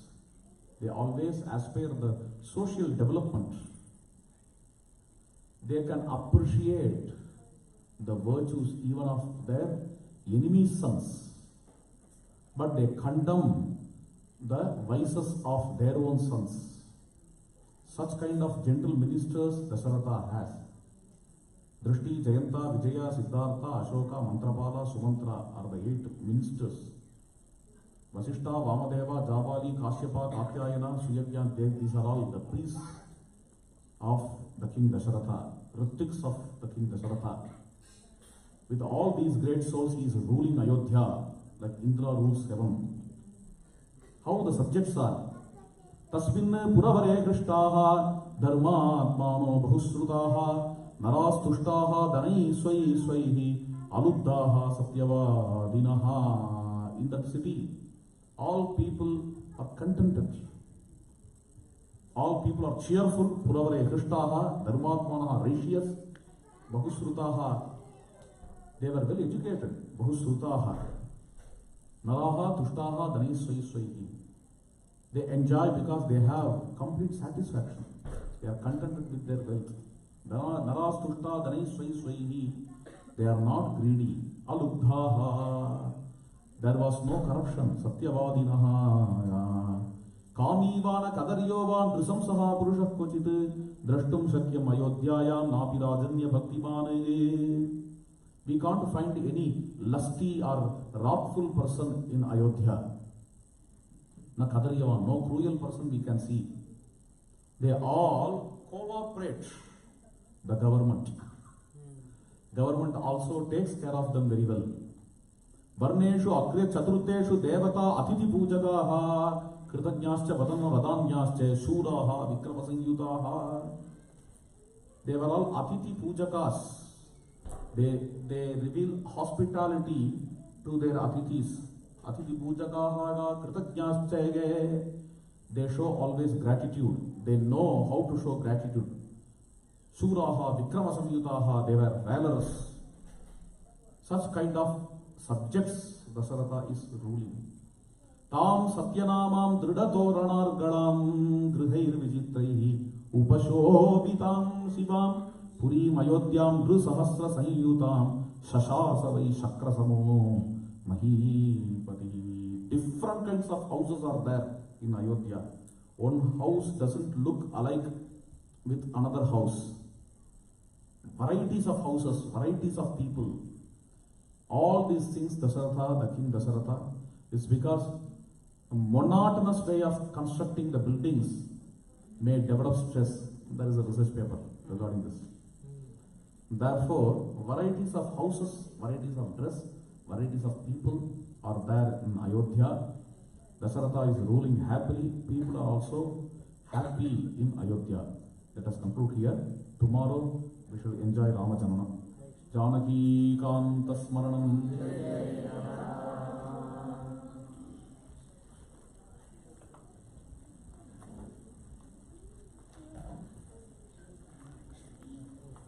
They always aspire the social development. They can appreciate the virtues even of their enemies' sons, but they condemn the vices of their own sons. Such kind of gentle ministers Dasharatha has. Drishti, Jayanta, Vijaya, Siddhartha, Ashoka, Mantrapala, Sumantra are the 8 ministers. Vasishta, Vamadeva, Jabali, Kashyapa, Katyayana, Suyagyan, these are all the priests of the king Dasharatha, Ritiks of the king Dasharatha. With all these great souls, he is ruling Ayodhya like Indra rules heaven. How the subjects are? Tasmin Puravare Krishtaha Dharma Atmano Bahusrutaha Narastushtaha Danai Swai Swaihi Aluddaha Satyavadinaha. In that city, all people are contented. All people are cheerful. Puravare Krishtaha Dharmatmanaha righteous Bahusrutaha. They were well educated. Bahusrutaha. Naraha Tushtaha Danai Swai Swaihi. They enjoy because they have complete satisfaction. They are contented with their wealth. Naras Tushta Danai Swai Swaihi. They are not greedy alubdhaha. There was no corruption. Satyavadinaha. Kamivana kadaryovan drisamsaha purushah kochit drashtum shakyam ayodhyayam napi rajanya bhaktimane. We can't find any lusty or wrathful person in Ayodhya. Na kadaryavan, no cruel person we can see. They all cooperate. The government. Government also takes care of them very well. Varneshu agre chaturteshu devata atiti pujagaha kritanyascha vadana vadanyascha shuraha vikrama sangyutaha. They were all atiti pujakas. They reveal hospitality to their atitis. Atiti pujagaha kritanyascha. They show always gratitude. They know how to show gratitude. Shuraha vikrama sangyutaha. They were valorous. Such kind of subjects Dasaratha is ruling. Tam satyanamam dridatoranargalam grihair vijitraihi upashobitam shivam purim ayodhyam drusahasra sanyutam shashasa vai shakrasamo mahipati. Different kinds of houses are there in Ayodhya. One house doesn't look alike with another house. Varieties of houses, varieties of people. All these things, Dasaratha, the king Dasaratha, is because a monotonous way of constructing the buildings may develop stress. There is a research paper regarding this. Therefore, varieties of houses, varieties of dress, varieties of people are there in Ayodhya. Dasaratha is ruling happily. People are also happy in Ayodhya. Let us conclude here. Tomorrow we shall enjoy Ramajanana. Janaki Kanta Smaranam.